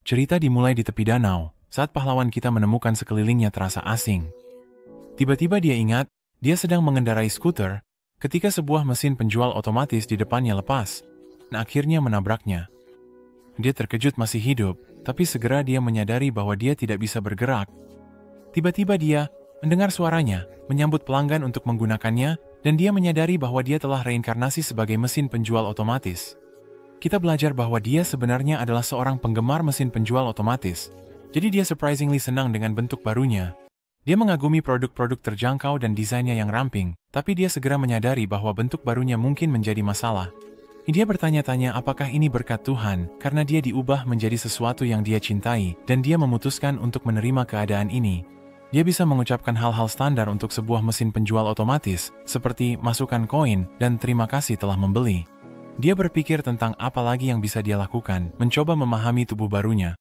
Cerita dimulai di tepi danau, saat pahlawan kita menemukan sekelilingnya terasa asing. Tiba-tiba dia ingat, dia sedang mengendarai skuter, ketika sebuah mesin penjual otomatis di depannya lepas, dan akhirnya menabraknya. Dia terkejut masih hidup, tapi segera dia menyadari bahwa dia tidak bisa bergerak. Tiba-tiba dia mendengar suaranya, menyambut pelanggan untuk menggunakannya, dan dia menyadari bahwa dia telah reinkarnasi sebagai mesin penjual otomatis. Kita belajar bahwa dia sebenarnya adalah seorang penggemar mesin penjual otomatis. Jadi dia surprisingly senang dengan bentuk barunya. Dia mengagumi produk-produk terjangkau dan desainnya yang ramping, tapi dia segera menyadari bahwa bentuk barunya mungkin menjadi masalah. Dia bertanya-tanya apakah ini berkat Tuhan, karena dia diubah menjadi sesuatu yang dia cintai, dan dia memutuskan untuk menerima keadaan ini. Dia bisa mengucapkan hal-hal standar untuk sebuah mesin penjual otomatis, seperti masukkan koin dan terima kasih telah membeli. Dia berpikir tentang apa lagi yang bisa dia lakukan, mencoba memahami tubuh barunya.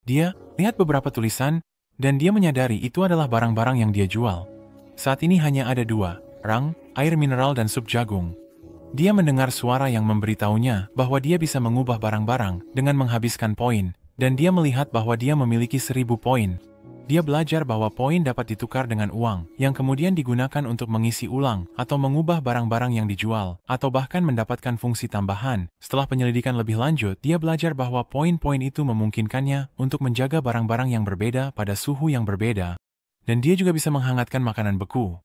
Dia lihat beberapa tulisan, dan dia menyadari itu adalah barang-barang yang dia jual. Saat ini hanya ada 2, rang, air mineral dan sup jagung. Dia mendengar suara yang memberitahunya bahwa dia bisa mengubah barang-barang dengan menghabiskan poin, dan dia melihat bahwa dia memiliki 1000 poin. Dia belajar bahwa poin dapat ditukar dengan uang, yang kemudian digunakan untuk mengisi ulang atau mengubah barang-barang yang dijual, atau bahkan mendapatkan fungsi tambahan. Setelah penyelidikan lebih lanjut, dia belajar bahwa poin-poin itu memungkinkannya untuk menjaga barang-barang yang berbeda pada suhu yang berbeda. Dan dia juga bisa menghangatkan makanan beku.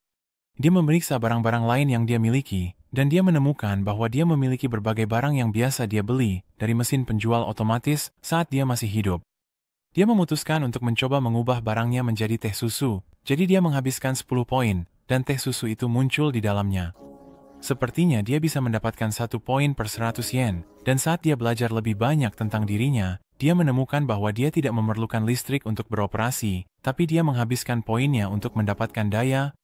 Dia memeriksa barang-barang lain yang dia miliki, dan dia menemukan bahwa dia memiliki berbagai barang yang biasa dia beli dari mesin penjual otomatis saat dia masih hidup. Dia memutuskan untuk mencoba mengubah barangnya menjadi teh susu, jadi dia menghabiskan 10 poin, dan teh susu itu muncul di dalamnya. Sepertinya dia bisa mendapatkan 1 poin per 100 yen, dan saat dia belajar lebih banyak tentang dirinya, dia menemukan bahwa dia tidak memerlukan listrik untuk beroperasi, tapi dia menghabiskan poinnya untuk mendapatkan daya.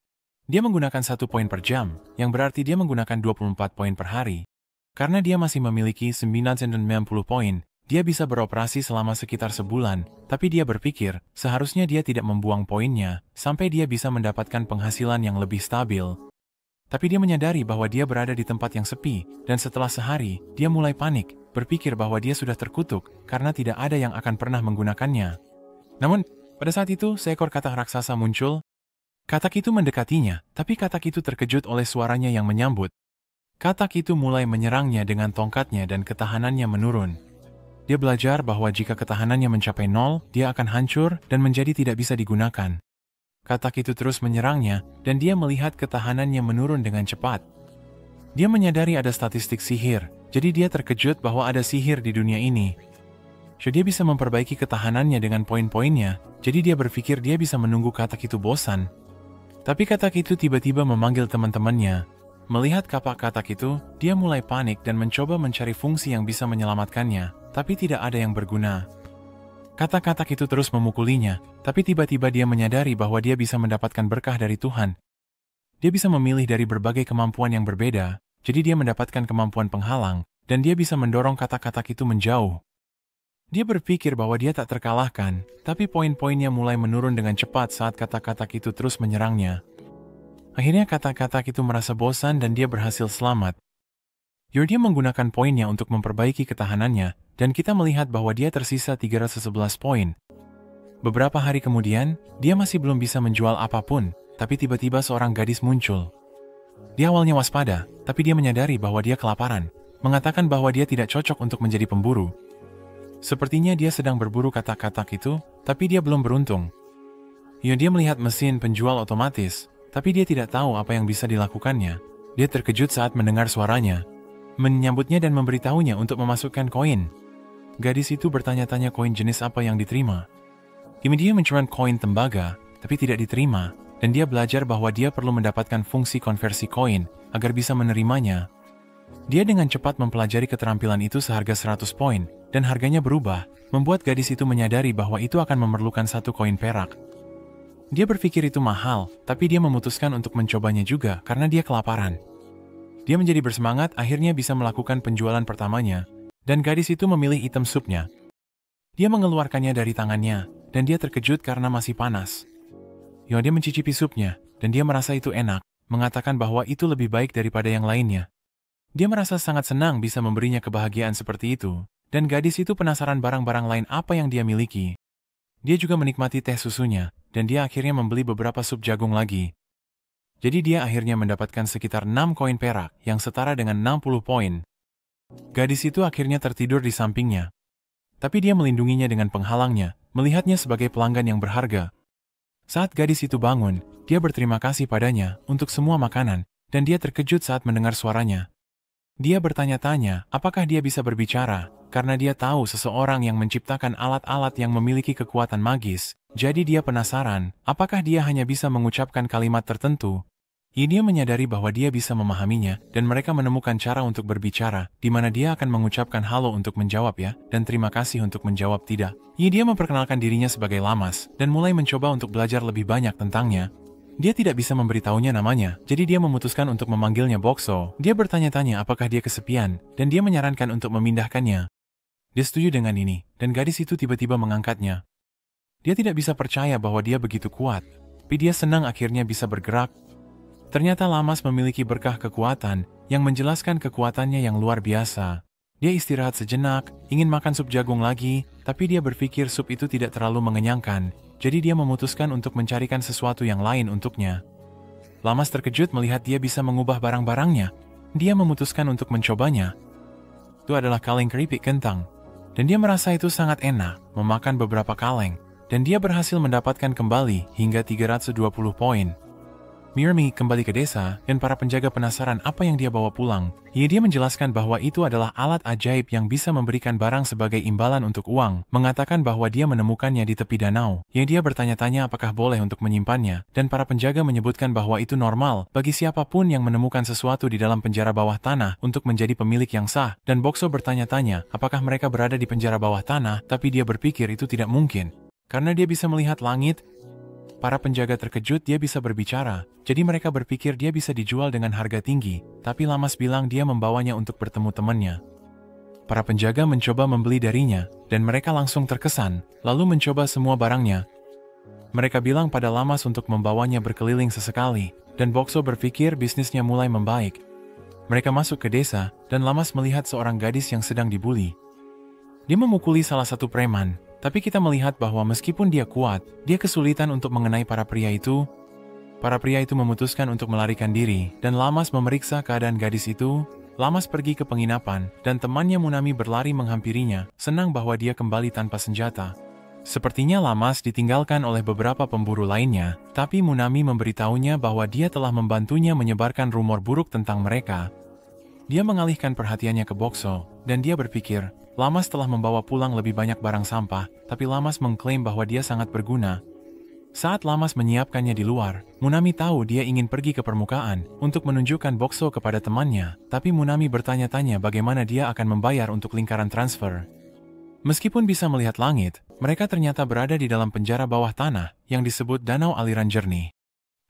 Dia menggunakan 1 poin per jam, yang berarti dia menggunakan 24 poin per hari. Karena dia masih memiliki 990 poin, dia bisa beroperasi selama sekitar sebulan, tapi dia berpikir seharusnya dia tidak membuang poinnya sampai dia bisa mendapatkan penghasilan yang lebih stabil. Tapi dia menyadari bahwa dia berada di tempat yang sepi, dan setelah sehari, dia mulai panik, berpikir bahwa dia sudah terkutuk karena tidak ada yang akan pernah menggunakannya. Namun, pada saat itu seekor katak raksasa muncul. Katak itu mendekatinya, tapi katak itu terkejut oleh suaranya yang menyambut. Katak itu mulai menyerangnya dengan tongkatnya dan ketahanannya menurun. Dia belajar bahwa jika ketahanannya mencapai 0, dia akan hancur dan menjadi tidak bisa digunakan. Katak itu terus menyerangnya, dan dia melihat ketahanannya menurun dengan cepat. Dia menyadari ada statistik sihir, jadi dia terkejut bahwa ada sihir di dunia ini. So, dia bisa memperbaiki ketahanannya dengan poin-poinnya, jadi dia berpikir dia bisa menunggu katak itu bosan. Tapi katak itu tiba-tiba memanggil teman-temannya. Melihat kapak katak itu, dia mulai panik dan mencoba mencari fungsi yang bisa menyelamatkannya, tapi tidak ada yang berguna. Katak-katak itu terus memukulinya, tapi tiba-tiba dia menyadari bahwa dia bisa mendapatkan berkah dari Tuhan. Dia bisa memilih dari berbagai kemampuan yang berbeda, jadi dia mendapatkan kemampuan penghalang, dan dia bisa mendorong katak-katak itu menjauh. Dia berpikir bahwa dia tak terkalahkan, tapi poin-poinnya mulai menurun dengan cepat saat katak-katak itu terus menyerangnya. Akhirnya katak-katak itu merasa bosan dan dia berhasil selamat. Dia menggunakan poinnya untuk memperbaiki ketahanannya, dan kita melihat bahwa dia tersisa 311 poin. Beberapa hari kemudian, dia masih belum bisa menjual apapun, tapi tiba-tiba seorang gadis muncul. Dia awalnya waspada, tapi dia menyadari bahwa dia kelaparan, mengatakan bahwa dia tidak cocok untuk menjadi pemburu. Sepertinya dia sedang berburu katak-katak itu, tapi dia belum beruntung. Dia melihat mesin penjual otomatis, tapi dia tidak tahu apa yang bisa dilakukannya. Dia terkejut saat mendengar suaranya, menyambutnya dan memberitahunya untuk memasukkan koin. Gadis itu bertanya-tanya koin jenis apa yang diterima. Dia mencari koin tembaga, tapi tidak diterima, dan dia belajar bahwa dia perlu mendapatkan fungsi konversi koin agar bisa menerimanya. Dia dengan cepat mempelajari keterampilan itu seharga 100 poin, dan harganya berubah, membuat gadis itu menyadari bahwa itu akan memerlukan 1 koin perak. Dia berpikir itu mahal, tapi dia memutuskan untuk mencobanya juga karena dia kelaparan. Dia menjadi bersemangat akhirnya bisa melakukan penjualan pertamanya, dan gadis itu memilih item supnya. Dia mengeluarkannya dari tangannya, dan dia terkejut karena masih panas. Dia mencicipi supnya, dan dia merasa itu enak, mengatakan bahwa itu lebih baik daripada yang lainnya. Dia merasa sangat senang bisa memberinya kebahagiaan seperti itu, dan gadis itu penasaran barang-barang lain apa yang dia miliki. Dia juga menikmati teh susunya, dan dia akhirnya membeli beberapa sup jagung lagi. Jadi dia akhirnya mendapatkan sekitar 6 koin perak, yang setara dengan 60 poin. Gadis itu akhirnya tertidur di sampingnya. Tapi dia melindunginya dengan penghalangnya, melihatnya sebagai pelanggan yang berharga. Saat gadis itu bangun, dia berterima kasih padanya untuk semua makanan, dan dia terkejut saat mendengar suaranya. Dia bertanya-tanya apakah dia bisa berbicara, karena dia tahu seseorang yang menciptakan alat-alat yang memiliki kekuatan magis. Jadi dia penasaran, apakah dia hanya bisa mengucapkan kalimat tertentu. Dia menyadari bahwa dia bisa memahaminya, dan mereka menemukan cara untuk berbicara, di mana dia akan mengucapkan halo untuk menjawab ya, dan terima kasih untuk menjawab tidak. Dia memperkenalkan dirinya sebagai Lamas, dan mulai mencoba untuk belajar lebih banyak tentangnya. Dia tidak bisa memberitahunya namanya, jadi dia memutuskan untuk memanggilnya Bokso. Dia bertanya-tanya apakah dia kesepian, dan dia menyarankan untuk memindahkannya. Dia setuju dengan ini, dan gadis itu tiba-tiba mengangkatnya. Dia tidak bisa percaya bahwa dia begitu kuat, tapi dia senang akhirnya bisa bergerak. Ternyata Lamas memiliki berkah kekuatan yang menjelaskan kekuatannya yang luar biasa. Dia istirahat sejenak, ingin makan sup jagung lagi, tapi dia berpikir sup itu tidak terlalu mengenyangkan, jadi dia memutuskan untuk mencarikan sesuatu yang lain untuknya. Lamas terkejut melihat dia bisa mengubah barang-barangnya. Dia memutuskan untuk mencobanya. Itu adalah kaleng keripik kentang, dan dia merasa itu sangat enak, memakan beberapa kaleng, dan dia berhasil mendapatkan kembali hingga 320 poin. Mirmi kembali ke desa, dan para penjaga penasaran apa yang dia bawa pulang. Dia menjelaskan bahwa itu adalah alat ajaib yang bisa memberikan barang sebagai imbalan untuk uang, mengatakan bahwa dia menemukannya di tepi danau. Dia bertanya-tanya apakah boleh untuk menyimpannya, dan para penjaga menyebutkan bahwa itu normal bagi siapapun yang menemukan sesuatu di dalam penjara bawah tanah untuk menjadi pemilik yang sah. Dan Bokso bertanya-tanya apakah mereka berada di penjara bawah tanah, tapi dia berpikir itu tidak mungkin. Karena dia bisa melihat langit. Para penjaga terkejut dia bisa berbicara, jadi mereka berpikir dia bisa dijual dengan harga tinggi, tapi Lamas bilang dia membawanya untuk bertemu temannya. Para penjaga mencoba membeli darinya, dan mereka langsung terkesan, lalu mencoba semua barangnya. Mereka bilang pada Lamas untuk membawanya berkeliling sesekali, dan Bokso berpikir bisnisnya mulai membaik. Mereka masuk ke desa, dan Lamas melihat seorang gadis yang sedang dibuli. Dia memukuli salah satu preman. Tapi kita melihat bahwa meskipun dia kuat, dia kesulitan untuk mengenai para pria itu. Para pria itu memutuskan untuk melarikan diri, dan Lamas memeriksa keadaan gadis itu. Lamas pergi ke penginapan, dan temannya Munami berlari menghampirinya, senang bahwa dia kembali tanpa senjata. Sepertinya Lamas ditinggalkan oleh beberapa pemburu lainnya, tapi Munami memberitahunya bahwa dia telah membantunya menyebarkan rumor buruk tentang mereka. Dia mengalihkan perhatiannya ke Bokso, dan dia berpikir, Lamas telah membawa pulang lebih banyak barang sampah, tapi Lamas mengklaim bahwa dia sangat berguna. Saat Lamas menyiapkannya di luar, Munami tahu dia ingin pergi ke permukaan untuk menunjukkan Bokso kepada temannya, tapi Munami bertanya-tanya bagaimana dia akan membayar untuk lingkaran transfer. Meskipun bisa melihat langit, mereka ternyata berada di dalam penjara bawah tanah yang disebut Danau Aliran Jernih.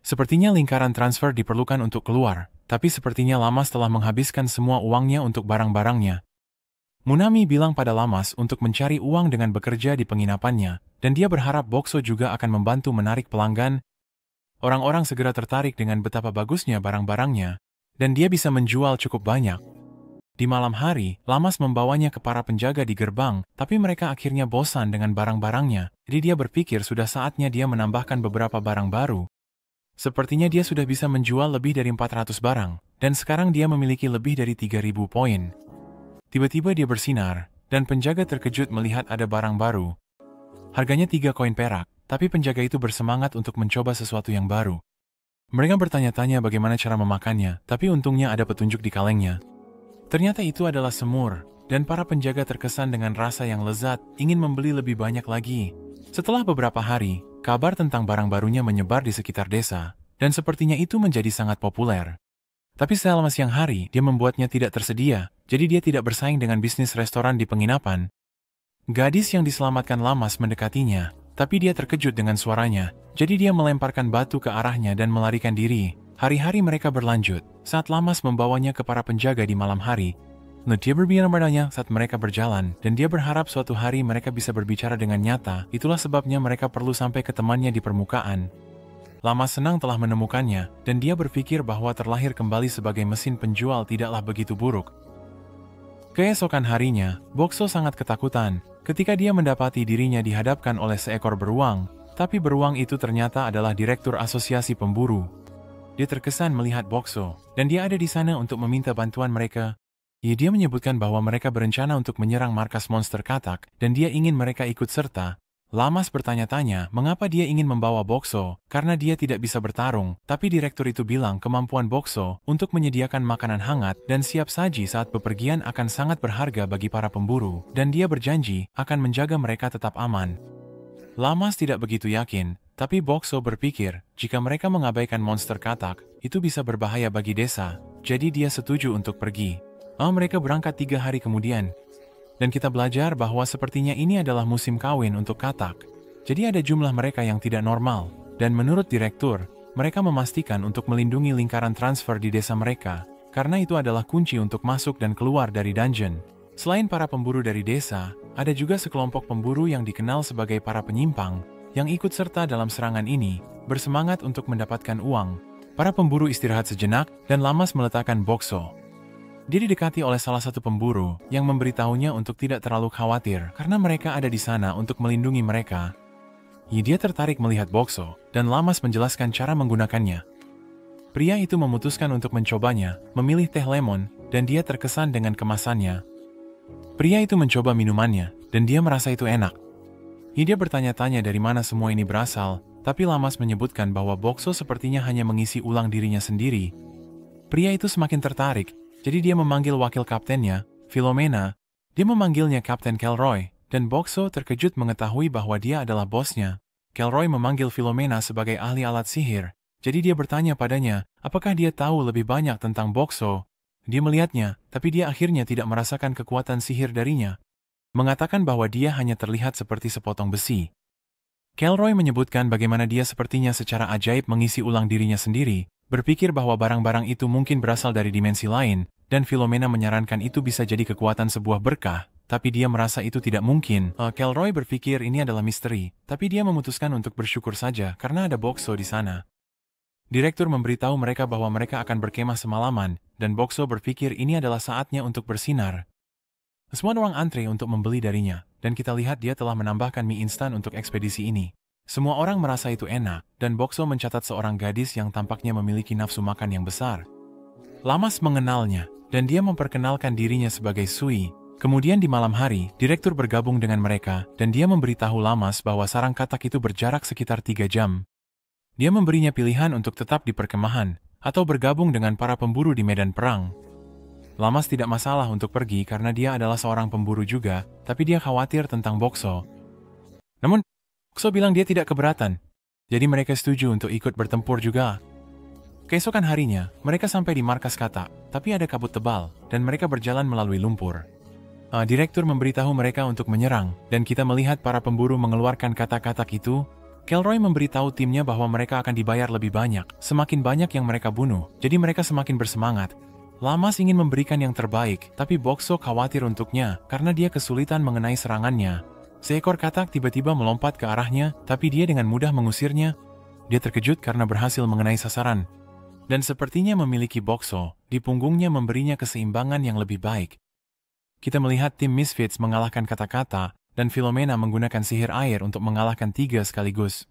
Sepertinya lingkaran transfer diperlukan untuk keluar, tapi sepertinya Lamas telah menghabiskan semua uangnya untuk barang-barangnya. Munami bilang pada Lamas untuk mencari uang dengan bekerja di penginapannya, dan dia berharap Bokso juga akan membantu menarik pelanggan. Orang-orang segera tertarik dengan betapa bagusnya barang-barangnya, dan dia bisa menjual cukup banyak. Di malam hari, Lamas membawanya ke para penjaga di gerbang, tapi mereka akhirnya bosan dengan barang-barangnya, jadi dia berpikir sudah saatnya dia menambahkan beberapa barang baru. Sepertinya dia sudah bisa menjual lebih dari 400 barang, dan sekarang dia memiliki lebih dari 3.000 poin. Tiba-tiba dia bersinar, dan penjaga terkejut melihat ada barang baru. Harganya 3 koin perak, tapi penjaga itu bersemangat untuk mencoba sesuatu yang baru. Mereka bertanya-tanya bagaimana cara memakannya, tapi untungnya ada petunjuk di kalengnya. Ternyata itu adalah semur, dan para penjaga terkesan dengan rasa yang lezat, ingin membeli lebih banyak lagi. Setelah beberapa hari, kabar tentang barang barunya menyebar di sekitar desa, dan sepertinya itu menjadi sangat populer. Tapi selama siang hari, dia membuatnya tidak tersedia, jadi dia tidak bersaing dengan bisnis restoran di penginapan. Gadis yang diselamatkan Lamas mendekatinya, tapi dia terkejut dengan suaranya, jadi dia melemparkan batu ke arahnya dan melarikan diri. Hari-hari mereka berlanjut, saat Lamas membawanya ke para penjaga di malam hari. Dia berbicara padanya saat mereka berjalan, dan dia berharap suatu hari mereka bisa berbicara dengan nyata. Itulah sebabnya mereka perlu sampai ke temannya di permukaan. Lamas senang telah menemukannya, dan dia berpikir bahwa terlahir kembali sebagai mesin penjual tidaklah begitu buruk. Keesokan harinya, Boxo sangat ketakutan ketika dia mendapati dirinya dihadapkan oleh seekor beruang, tapi beruang itu ternyata adalah direktur asosiasi pemburu. Dia terkesan melihat Boxo, dan dia ada di sana untuk meminta bantuan mereka. Dia menyebutkan bahwa mereka berencana untuk menyerang markas monster katak, dan dia ingin mereka ikut serta. Lamas bertanya-tanya mengapa dia ingin membawa Boxo, karena dia tidak bisa bertarung, tapi direktur itu bilang kemampuan Boxo untuk menyediakan makanan hangat dan siap saji saat bepergian akan sangat berharga bagi para pemburu, dan dia berjanji akan menjaga mereka tetap aman. Lamas tidak begitu yakin, tapi Boxo berpikir jika mereka mengabaikan monster katak, itu bisa berbahaya bagi desa, jadi dia setuju untuk pergi. Mereka berangkat 3 hari kemudian. Dan kita belajar bahwa sepertinya ini adalah musim kawin untuk katak. Jadi ada jumlah mereka yang tidak normal. Dan menurut direktur, mereka memastikan untuk melindungi lingkaran transfer di desa mereka. Karena itu adalah kunci untuk masuk dan keluar dari dungeon. Selain para pemburu dari desa, ada juga sekelompok pemburu yang dikenal sebagai para penyimpang, yang ikut serta dalam serangan ini, bersemangat untuk mendapatkan uang. Para pemburu istirahat sejenak, dan Lamas meletakkan Boxo. Dia didekati oleh salah satu pemburu yang memberitahunya untuk tidak terlalu khawatir karena mereka ada di sana untuk melindungi mereka. Dia tertarik melihat Boxo, dan Lamas menjelaskan cara menggunakannya. Pria itu memutuskan untuk mencobanya, memilih teh lemon, dan dia terkesan dengan kemasannya. Pria itu mencoba minumannya, dan dia merasa itu enak. Dia bertanya-tanya dari mana semua ini berasal, tapi Lamas menyebutkan bahwa Boxo sepertinya hanya mengisi ulang dirinya sendiri. Pria itu semakin tertarik. Jadi dia memanggil wakil kaptennya, Philomena. Dia memanggilnya Kapten Kelroy, dan Boxo terkejut mengetahui bahwa dia adalah bosnya. Kelroy memanggil Philomena sebagai ahli alat sihir, jadi dia bertanya padanya, apakah dia tahu lebih banyak tentang Boxo. Dia melihatnya, tapi dia akhirnya tidak merasakan kekuatan sihir darinya. Mengatakan bahwa dia hanya terlihat seperti sepotong besi. Kelroy menyebutkan bagaimana dia sepertinya secara ajaib mengisi ulang dirinya sendiri, berpikir bahwa barang-barang itu mungkin berasal dari dimensi lain, dan Philomena menyarankan itu bisa jadi kekuatan sebuah berkah, tapi dia merasa itu tidak mungkin. Kelroy berpikir ini adalah misteri, tapi dia memutuskan untuk bersyukur saja karena ada Boxo di sana. Direktur memberitahu mereka bahwa mereka akan berkemah semalaman, dan Boxo berpikir ini adalah saatnya untuk bersinar. Semua orang antre untuk membeli darinya, dan kita lihat dia telah menambahkan mie instan untuk ekspedisi ini. Semua orang merasa itu enak, dan Boxo mencatat seorang gadis yang tampaknya memiliki nafsu makan yang besar. Lamas mengenalnya, dan dia memperkenalkan dirinya sebagai Sui. Kemudian di malam hari, direktur bergabung dengan mereka, dan dia memberitahu Lamas bahwa sarang katak itu berjarak sekitar 3 jam. Dia memberinya pilihan untuk tetap di perkemahan, atau bergabung dengan para pemburu di medan perang. Lamas tidak masalah untuk pergi karena dia adalah seorang pemburu juga, tapi dia khawatir tentang Boxo. Namun, Boxo bilang dia tidak keberatan, jadi mereka setuju untuk ikut bertempur juga. Keesokan harinya, mereka sampai di markas katak, tapi ada kabut tebal, dan mereka berjalan melalui lumpur. Direktur memberitahu mereka untuk menyerang, dan kita melihat para pemburu mengeluarkan katak-katak itu. Kelroy memberitahu timnya bahwa mereka akan dibayar lebih banyak, semakin banyak yang mereka bunuh, jadi mereka semakin bersemangat. Lamas ingin memberikan yang terbaik, tapi Boxo khawatir untuknya, karena dia kesulitan mengenai serangannya. Seekor katak tiba-tiba melompat ke arahnya, tapi dia dengan mudah mengusirnya. Dia terkejut karena berhasil mengenai sasaran. Dan sepertinya memiliki Boxo, di punggungnya memberinya keseimbangan yang lebih baik. Kita melihat tim Misfits mengalahkan kata-kata, dan Philomena menggunakan sihir air untuk mengalahkan 3 sekaligus.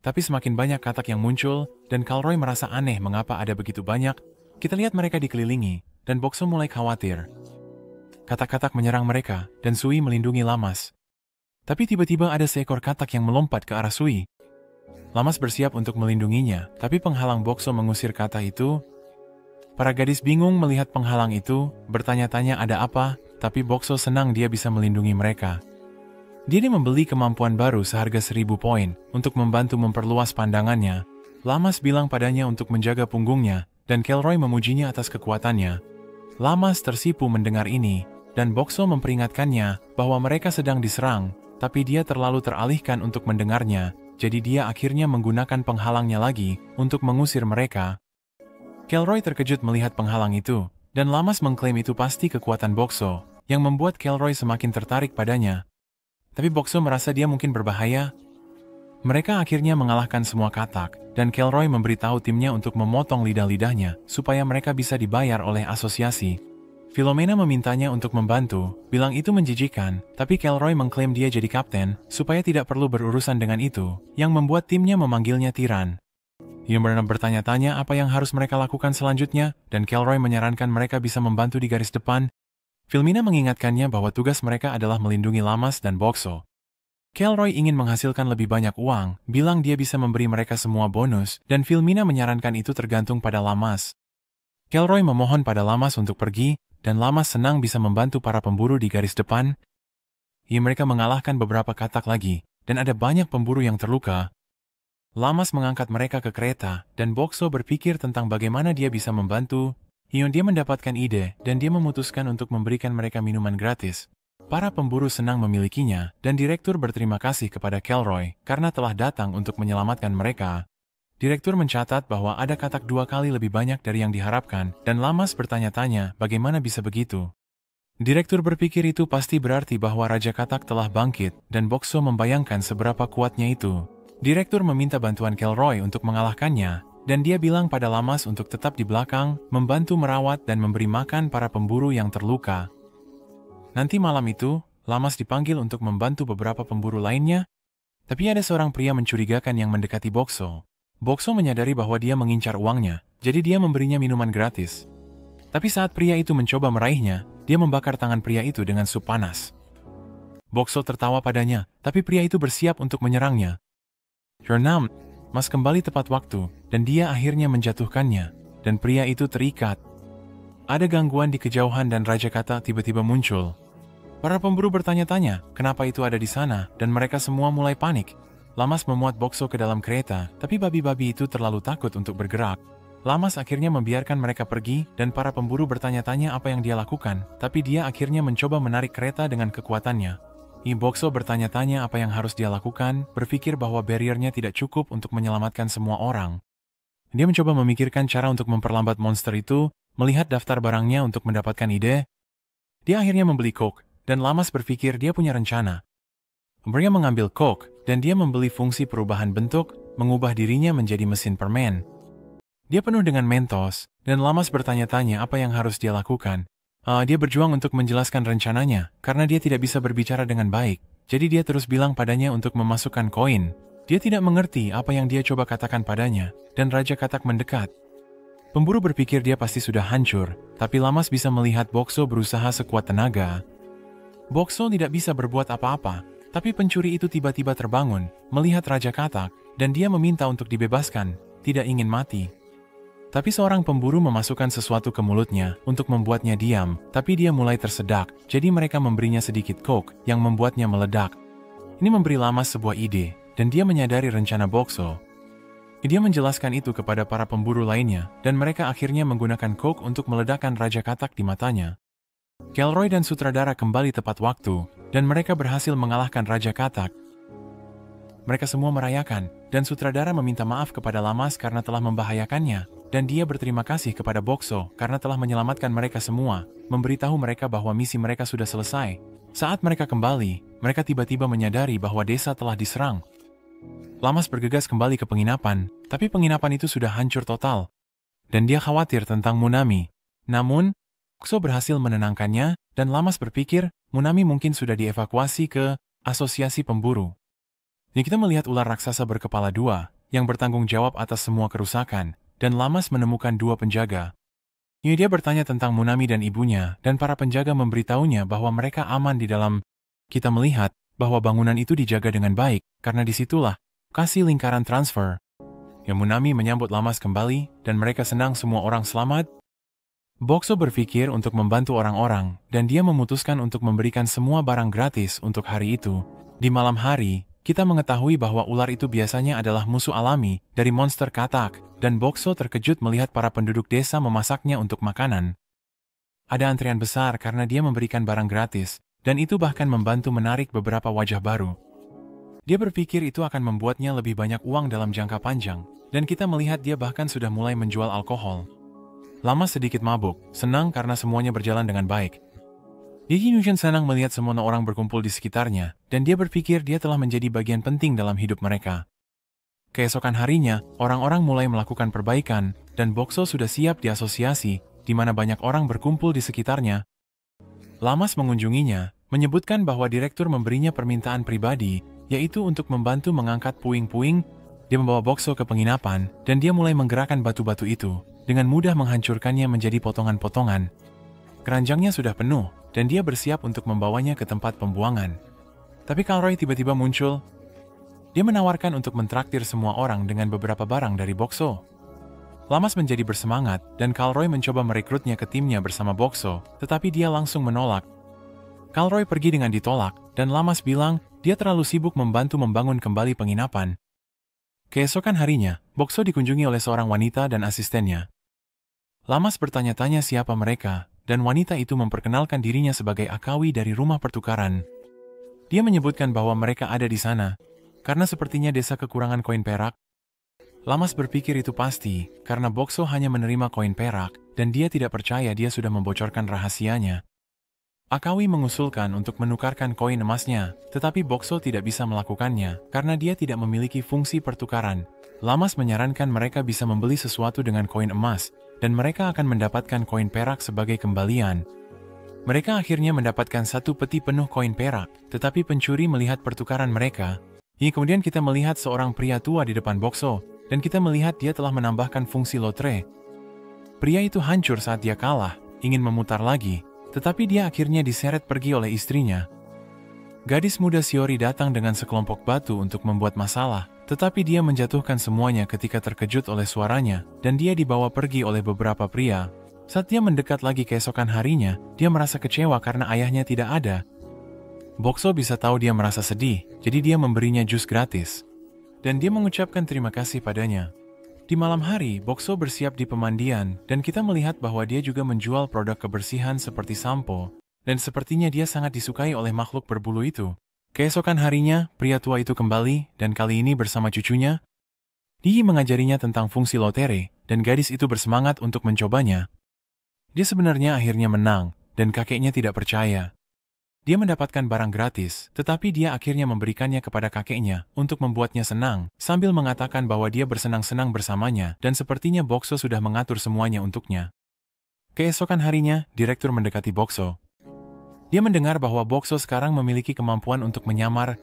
Tapi semakin banyak katak yang muncul, dan Kelroy merasa aneh mengapa ada begitu banyak. Kita lihat mereka dikelilingi, dan Boxo mulai khawatir. Katak-katak menyerang mereka, dan Sui melindungi Lamas. Tapi tiba-tiba ada seekor katak yang melompat ke arah Sui. Lamas bersiap untuk melindunginya, tapi penghalang Boxo mengusir kata itu. Para gadis bingung melihat penghalang itu, bertanya-tanya ada apa, tapi Boxo senang dia bisa melindungi mereka. Dia membeli kemampuan baru seharga 1000 poin untuk membantu memperluas pandangannya. Lamas bilang padanya untuk menjaga punggungnya, dan Kelroy memujinya atas kekuatannya. Lamas tersipu mendengar ini, dan Boxo memperingatkannya bahwa mereka sedang diserang, tapi dia terlalu teralihkan untuk mendengarnya. Jadi dia akhirnya menggunakan penghalangnya lagi untuk mengusir mereka. Kelroy terkejut melihat penghalang itu, dan Lamas mengklaim itu pasti kekuatan Boxo, yang membuat Kelroy semakin tertarik padanya. Tapi Boxo merasa dia mungkin berbahaya. Mereka akhirnya mengalahkan semua katak, dan Kelroy memberitahu timnya untuk memotong lidah-lidahnya, supaya mereka bisa dibayar oleh asosiasi. Philomena memintanya untuk membantu, bilang itu menjijikan, tapi Kelroy mengklaim dia jadi kapten, supaya tidak perlu berurusan dengan itu, yang membuat timnya memanggilnya tiran. Ia bertanya-tanya apa yang harus mereka lakukan selanjutnya, dan Kelroy menyarankan mereka bisa membantu di garis depan. Philomena mengingatkannya bahwa tugas mereka adalah melindungi Lamas dan Boxo. Kelroy ingin menghasilkan lebih banyak uang, bilang dia bisa memberi mereka semua bonus, dan Philomena menyarankan itu tergantung pada Lamas. Kelroy memohon pada Lamas untuk pergi, dan Lamas senang bisa membantu para pemburu di garis depan. Mereka mengalahkan beberapa katak lagi, dan ada banyak pemburu yang terluka. Lamas mengangkat mereka ke kereta, dan Boxo berpikir tentang bagaimana dia bisa membantu. Dia mendapatkan ide, dan dia memutuskan untuk memberikan mereka minuman gratis. Para pemburu senang memilikinya, dan direktur berterima kasih kepada Kelroy karena telah datang untuk menyelamatkan mereka. Direktur mencatat bahwa ada katak 2 kali lebih banyak dari yang diharapkan, dan Lamas bertanya-tanya bagaimana bisa begitu. Direktur berpikir itu pasti berarti bahwa Raja Katak telah bangkit, dan Boxo membayangkan seberapa kuatnya itu. Direktur meminta bantuan Kelroy untuk mengalahkannya, dan dia bilang pada Lamas untuk tetap di belakang, membantu merawat dan memberi makan para pemburu yang terluka. Nanti malam itu, Lamas dipanggil untuk membantu beberapa pemburu lainnya, tapi ada seorang pria mencurigakan yang mendekati Boxo. Boxo menyadari bahwa dia mengincar uangnya, jadi dia memberinya minuman gratis. Tapi saat pria itu mencoba meraihnya, dia membakar tangan pria itu dengan sup panas. Boxo tertawa padanya, tapi pria itu bersiap untuk menyerangnya. Hernam, Mas kembali tepat waktu, dan dia akhirnya menjatuhkannya, dan pria itu terikat. Ada gangguan di kejauhan dan Raja Kata tiba-tiba muncul. Para pemburu bertanya-tanya, kenapa itu ada di sana, dan mereka semua mulai panik. Lamas memuat Boxo ke dalam kereta, tapi babi-babi itu terlalu takut untuk bergerak. Lamas akhirnya membiarkan mereka pergi, dan para pemburu bertanya-tanya apa yang dia lakukan, tapi dia akhirnya mencoba menarik kereta dengan kekuatannya. Boxo bertanya-tanya apa yang harus dia lakukan, berpikir bahwa barriernya tidak cukup untuk menyelamatkan semua orang. Dia mencoba memikirkan cara untuk memperlambat monster itu, melihat daftar barangnya untuk mendapatkan ide. Dia akhirnya membeli Coke, dan Lamas berpikir dia punya rencana. Mereka mengambil Coke, dan dia membeli fungsi perubahan bentuk, mengubah dirinya menjadi mesin permen. Dia penuh dengan Mentos, dan Lamas bertanya-tanya apa yang harus dia lakukan. Dia berjuang untuk menjelaskan rencananya, karena dia tidak bisa berbicara dengan baik. Jadi dia terus bilang padanya untuk memasukkan koin. Dia tidak mengerti apa yang dia coba katakan padanya, dan Raja Katak mendekat. Pemburu berpikir dia pasti sudah hancur, tapi Lamas bisa melihat Boxo berusaha sekuat tenaga. Boxo tidak bisa berbuat apa-apa, tapi pencuri itu tiba-tiba terbangun, melihat Raja Katak, dan dia meminta untuk dibebaskan, tidak ingin mati. Tapi seorang pemburu memasukkan sesuatu ke mulutnya untuk membuatnya diam, tapi dia mulai tersedak, jadi mereka memberinya sedikit Coke yang membuatnya meledak. Ini memberi Lamas sebuah ide, dan dia menyadari rencana Boxo. Dia menjelaskan itu kepada para pemburu lainnya, dan mereka akhirnya menggunakan Coke untuk meledakkan Raja Katak di matanya. Kelroy dan sutradara kembali tepat waktu, dan mereka berhasil mengalahkan Raja Katak. Mereka semua merayakan, dan sutradara meminta maaf kepada Lamas karena telah membahayakannya, dan dia berterima kasih kepada Boxo karena telah menyelamatkan mereka semua, memberitahu mereka bahwa misi mereka sudah selesai. Saat mereka kembali, mereka tiba-tiba menyadari bahwa desa telah diserang. Lamas bergegas kembali ke penginapan, tapi penginapan itu sudah hancur total, dan dia khawatir tentang Munami. Namun, Boxo berhasil menenangkannya, dan Lamas berpikir Munami mungkin sudah dievakuasi ke asosiasi pemburu. Kita melihat ular raksasa berkepala 2 yang bertanggung jawab atas semua kerusakan, dan Lamas menemukan 2 penjaga. Dia bertanya tentang Munami dan ibunya, dan para penjaga memberitahunya bahwa mereka aman di dalam. Kita melihat bahwa bangunan itu dijaga dengan baik, karena disitulah kasih lingkaran transfer. Munami menyambut Lamas kembali, dan mereka senang semua orang selamat. Boxo berpikir untuk membantu orang-orang, dan dia memutuskan untuk memberikan semua barang gratis untuk hari itu. Di malam hari, kita mengetahui bahwa ular itu biasanya adalah musuh alami dari monster Katak, dan Boxo terkejut melihat para penduduk desa memasaknya untuk makanan. Ada antrean besar karena dia memberikan barang gratis, dan itu bahkan membantu menarik beberapa wajah baru. Dia berpikir itu akan membuatnya lebih banyak uang dalam jangka panjang, dan kita melihat dia bahkan sudah mulai menjual alkohol. Lamas sedikit mabuk, senang karena semuanya berjalan dengan baik. Yushin senang melihat semua orang berkumpul di sekitarnya, dan dia berpikir dia telah menjadi bagian penting dalam hidup mereka. Keesokan harinya, orang-orang mulai melakukan perbaikan, dan Boxo sudah siap di asosiasi, di mana banyak orang berkumpul di sekitarnya, Lamas mengunjunginya, menyebutkan bahwa direktur memberinya permintaan pribadi, yaitu untuk membantu mengangkat puing-puing. Dia membawa Bokso ke penginapan, dan dia mulai menggerakkan batu-batu itu, dengan mudah menghancurkannya menjadi potongan-potongan. Keranjangnya sudah penuh, dan dia bersiap untuk membawanya ke tempat pembuangan. Tapi Kalroy tiba-tiba muncul. Dia menawarkan untuk mentraktir semua orang dengan beberapa barang dari Bokso. Lamas menjadi bersemangat, dan Kalroy mencoba merekrutnya ke timnya bersama Bokso, tetapi dia langsung menolak. Kalroy pergi dengan ditolak, dan Lamas bilang dia terlalu sibuk membantu membangun kembali penginapan. Keesokan harinya, Bokso dikunjungi oleh seorang wanita dan asistennya. Lamas bertanya-tanya siapa mereka, dan wanita itu memperkenalkan dirinya sebagai Akawi dari rumah pertukaran. Dia menyebutkan bahwa mereka ada di sana, karena sepertinya desa kekurangan koin perak. Lamas berpikir itu pasti, karena Bokso hanya menerima koin perak, dan dia tidak percaya dia sudah membocorkan rahasianya. Akawi mengusulkan untuk menukarkan koin emasnya, tetapi Bokso tidak bisa melakukannya, karena dia tidak memiliki fungsi pertukaran. Lamas menyarankan mereka bisa membeli sesuatu dengan koin emas, dan mereka akan mendapatkan koin perak sebagai kembalian. Mereka akhirnya mendapatkan satu peti penuh koin perak, tetapi pencuri melihat pertukaran mereka. Kemudian kita melihat seorang pria tua di depan Bokso, dan kita melihat dia telah menambahkan fungsi lotre. Pria itu hancur saat dia kalah, ingin memutar lagi, tetapi dia akhirnya diseret pergi oleh istrinya. Gadis muda Shiori datang dengan sekelompok batu untuk membuat masalah, tetapi dia menjatuhkan semuanya ketika terkejut oleh suaranya, dan dia dibawa pergi oleh beberapa pria. Saat dia mendekat lagi keesokan harinya, dia merasa kecewa karena ayahnya tidak ada. Bokso bisa tahu dia merasa sedih, jadi dia memberinya jus gratis. Dan dia mengucapkan terima kasih padanya. Di malam hari, Bokso bersiap di pemandian, dan kita melihat bahwa dia juga menjual produk kebersihan seperti sampo, dan sepertinya dia sangat disukai oleh makhluk berbulu itu. Keesokan harinya, pria tua itu kembali, dan kali ini bersama cucunya. Dia mengajarinya tentang fungsi lotere, dan gadis itu bersemangat untuk mencobanya. Dia sebenarnya akhirnya menang, dan kakeknya tidak percaya. Dia mendapatkan barang gratis, tetapi dia akhirnya memberikannya kepada kakeknya untuk membuatnya senang, sambil mengatakan bahwa dia bersenang-senang bersamanya, dan sepertinya Bokso sudah mengatur semuanya untuknya. Keesokan harinya, direktur mendekati Bokso. Dia mendengar bahwa Bokso sekarang memiliki kemampuan untuk menyamar,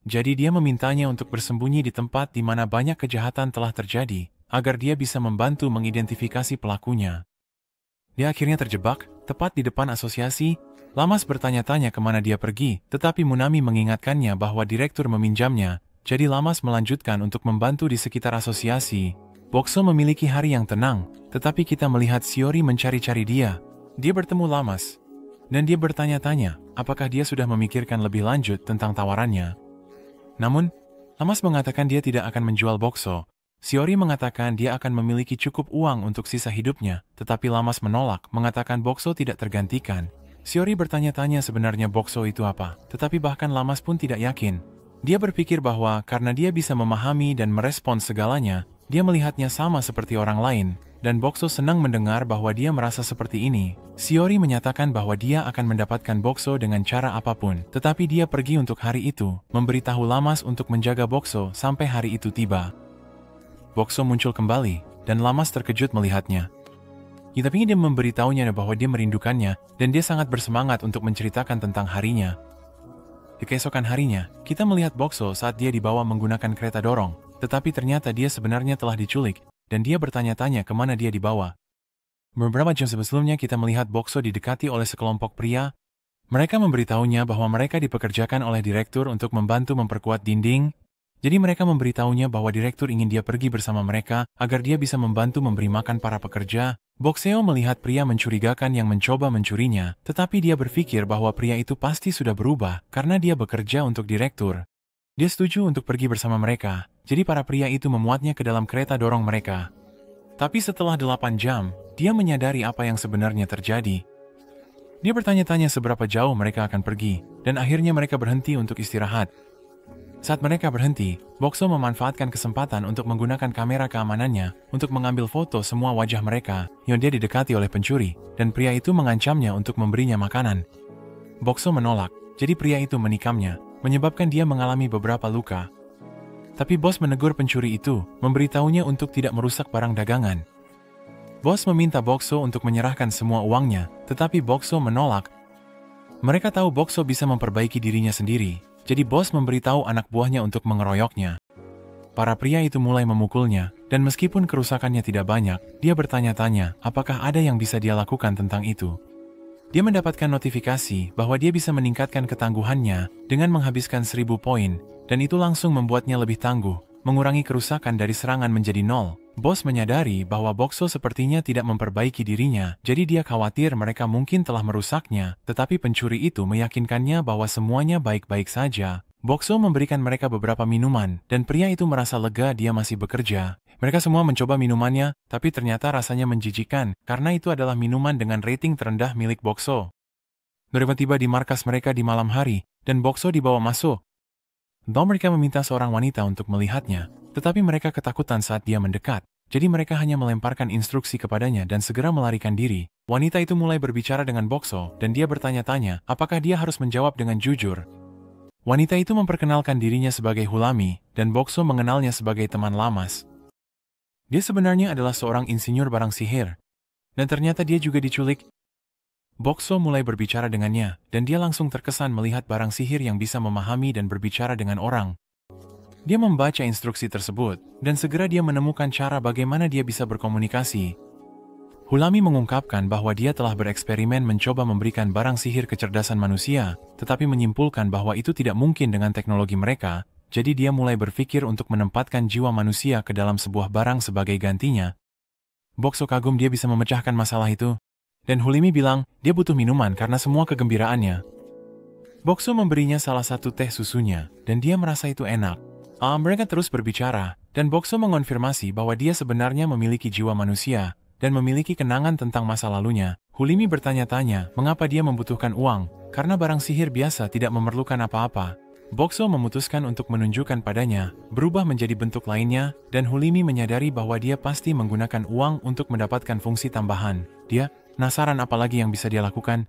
jadi dia memintanya untuk bersembunyi di tempat di mana banyak kejahatan telah terjadi, agar dia bisa membantu mengidentifikasi pelakunya. Dia akhirnya terjebak, tepat di depan asosiasi. Lamas bertanya-tanya kemana dia pergi, tetapi Munami mengingatkannya bahwa direktur meminjamnya, jadi Lamas melanjutkan untuk membantu di sekitar asosiasi. Bokso memiliki hari yang tenang, tetapi kita melihat Shiori mencari-cari dia. Dia bertemu Lamas, dan dia bertanya-tanya apakah dia sudah memikirkan lebih lanjut tentang tawarannya. Namun, Lamas mengatakan dia tidak akan menjual Bokso. Shiori mengatakan dia akan memiliki cukup uang untuk sisa hidupnya, tetapi Lamas menolak, mengatakan Bokso tidak tergantikan. Shiori bertanya-tanya sebenarnya Bokso itu apa, tetapi bahkan Lamas pun tidak yakin. Dia berpikir bahwa karena dia bisa memahami dan merespons segalanya, dia melihatnya sama seperti orang lain, dan Bokso senang mendengar bahwa dia merasa seperti ini. Shiori menyatakan bahwa dia akan mendapatkan Bokso dengan cara apapun, tetapi dia pergi untuk hari itu, memberitahu Lamas untuk menjaga Bokso sampai hari itu tiba. Bokso muncul kembali, dan Lamas terkejut melihatnya. Tapi dia memberitahunya bahwa dia merindukannya, dan dia sangat bersemangat untuk menceritakan tentang harinya. Di keesokan harinya, kita melihat Bokso saat dia dibawa menggunakan kereta dorong, tetapi ternyata dia sebenarnya telah diculik, dan dia bertanya-tanya kemana dia dibawa. Beberapa jam sebelumnya kita melihat Bokso didekati oleh sekelompok pria. Mereka memberitahunya bahwa mereka dipekerjakan oleh direktur untuk membantu memperkuat dinding. Jadi mereka memberitahunya bahwa direktur ingin dia pergi bersama mereka agar dia bisa membantu memberi makan para pekerja. Bokseo melihat pria mencurigakan yang mencoba mencurinya, tetapi dia berpikir bahwa pria itu pasti sudah berubah karena dia bekerja untuk direktur. Dia setuju untuk pergi bersama mereka, jadi para pria itu memuatnya ke dalam kereta dorong mereka. Tapi setelah 8 jam, dia menyadari apa yang sebenarnya terjadi. Dia bertanya-tanya seberapa jauh mereka akan pergi, dan akhirnya mereka berhenti untuk istirahat. Saat mereka berhenti, Bokso memanfaatkan kesempatan untuk menggunakan kamera keamanannya untuk mengambil foto semua wajah mereka yang dia didekati oleh pencuri, dan pria itu mengancamnya untuk memberinya makanan. Bokso menolak, jadi pria itu menikamnya, menyebabkan dia mengalami beberapa luka. Tapi bos menegur pencuri itu, memberitahunya untuk tidak merusak barang dagangan. Bos meminta Bokso untuk menyerahkan semua uangnya, tetapi Bokso menolak. Mereka tahu Bokso bisa memperbaiki dirinya sendiri, jadi bos memberitahu anak buahnya untuk mengeroyoknya. Para pria itu mulai memukulnya, dan meskipun kerusakannya tidak banyak, dia bertanya-tanya apakah ada yang bisa dia lakukan tentang itu. Dia mendapatkan notifikasi bahwa dia bisa meningkatkan ketangguhannya dengan menghabiskan 1000 poin, dan itu langsung membuatnya lebih tangguh, mengurangi kerusakan dari serangan menjadi 0. Bos menyadari bahwa Bokso sepertinya tidak memperbaiki dirinya, jadi dia khawatir mereka mungkin telah merusaknya, tetapi pencuri itu meyakinkannya bahwa semuanya baik-baik saja. Bokso memberikan mereka beberapa minuman, dan pria itu merasa lega dia masih bekerja. Mereka semua mencoba minumannya, tapi ternyata rasanya menjijikan, karena itu adalah minuman dengan rating terendah milik Bokso. Mereka tiba di markas mereka di malam hari, dan Bokso dibawa masuk. Mereka meminta seorang wanita untuk melihatnya, tetapi mereka ketakutan saat dia mendekat. Jadi mereka hanya melemparkan instruksi kepadanya dan segera melarikan diri. Wanita itu mulai berbicara dengan Bokso, dan dia bertanya-tanya apakah dia harus menjawab dengan jujur. Wanita itu memperkenalkan dirinya sebagai Hulami, dan Bokso mengenalnya sebagai teman Lamas. Dia sebenarnya adalah seorang insinyur barang sihir, dan ternyata dia juga diculik. Bokso mulai berbicara dengannya, dan dia langsung terkesan melihat barang sihir yang bisa memahami dan berbicara dengan orang. Dia membaca instruksi tersebut, dan segera dia menemukan cara bagaimana dia bisa berkomunikasi. Hulami mengungkapkan bahwa dia telah bereksperimen mencoba memberikan barang sihir kecerdasan manusia, tetapi menyimpulkan bahwa itu tidak mungkin dengan teknologi mereka. Jadi dia mulai berpikir untuk menempatkan jiwa manusia ke dalam sebuah barang sebagai gantinya. Bokso kagum dia bisa memecahkan masalah itu. Dan Hulami bilang, dia butuh minuman karena semua kegembiraannya. Bokso memberinya salah satu teh susunya, dan dia merasa itu enak. Mereka terus berbicara, dan Bokso mengonfirmasi bahwa dia sebenarnya memiliki jiwa manusia, dan memiliki kenangan tentang masa lalunya. Hulami bertanya-tanya mengapa dia membutuhkan uang, karena barang sihir biasa tidak memerlukan apa-apa. Bokso memutuskan untuk menunjukkan padanya, berubah menjadi bentuk lainnya, dan Hulami menyadari bahwa dia pasti menggunakan uang untuk mendapatkan fungsi tambahan. Dia penasaran apa lagi yang bisa dia lakukan.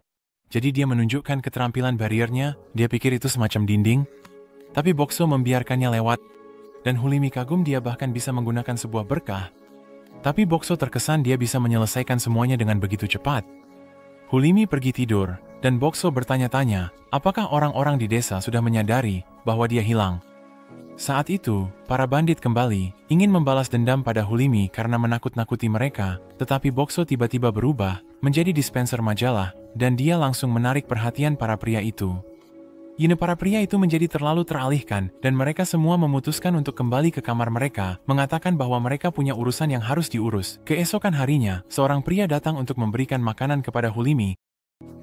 Jadi dia menunjukkan keterampilan barriernya, dia pikir itu semacam dinding. Tapi Bokso membiarkannya lewat, dan Hulami kagum dia bahkan bisa menggunakan sebuah berkah. Tapi Bokso terkesan dia bisa menyelesaikan semuanya dengan begitu cepat. Hulami pergi tidur, dan Bokso bertanya-tanya, apakah orang-orang di desa sudah menyadari bahwa dia hilang. Saat itu, para bandit kembali, ingin membalas dendam pada Hulami karena menakut-nakuti mereka, tetapi Bokso tiba-tiba berubah, menjadi dispenser majalah, dan dia langsung menarik perhatian para pria itu. Para pria itu menjadi terlalu teralihkan, dan mereka semua memutuskan untuk kembali ke kamar mereka, mengatakan bahwa mereka punya urusan yang harus diurus. Keesokan harinya, seorang pria datang untuk memberikan makanan kepada Hulami.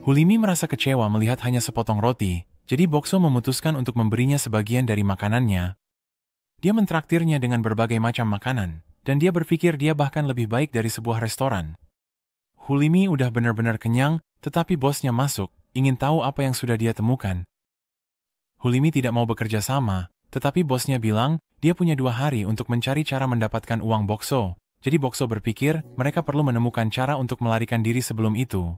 Hulami merasa kecewa melihat hanya sepotong roti, jadi Bokso memutuskan untuk memberinya sebagian dari makanannya. Dia mentraktirnya dengan berbagai macam makanan, dan dia berpikir dia bahkan lebih baik dari sebuah restoran. Hulami udah benar-benar kenyang, tetapi bosnya masuk, ingin tahu apa yang sudah dia temukan. Hulami tidak mau bekerja sama, tetapi bosnya bilang dia punya 2 hari untuk mencari cara mendapatkan uang Bokso. Jadi Bokso berpikir mereka perlu menemukan cara untuk melarikan diri sebelum itu.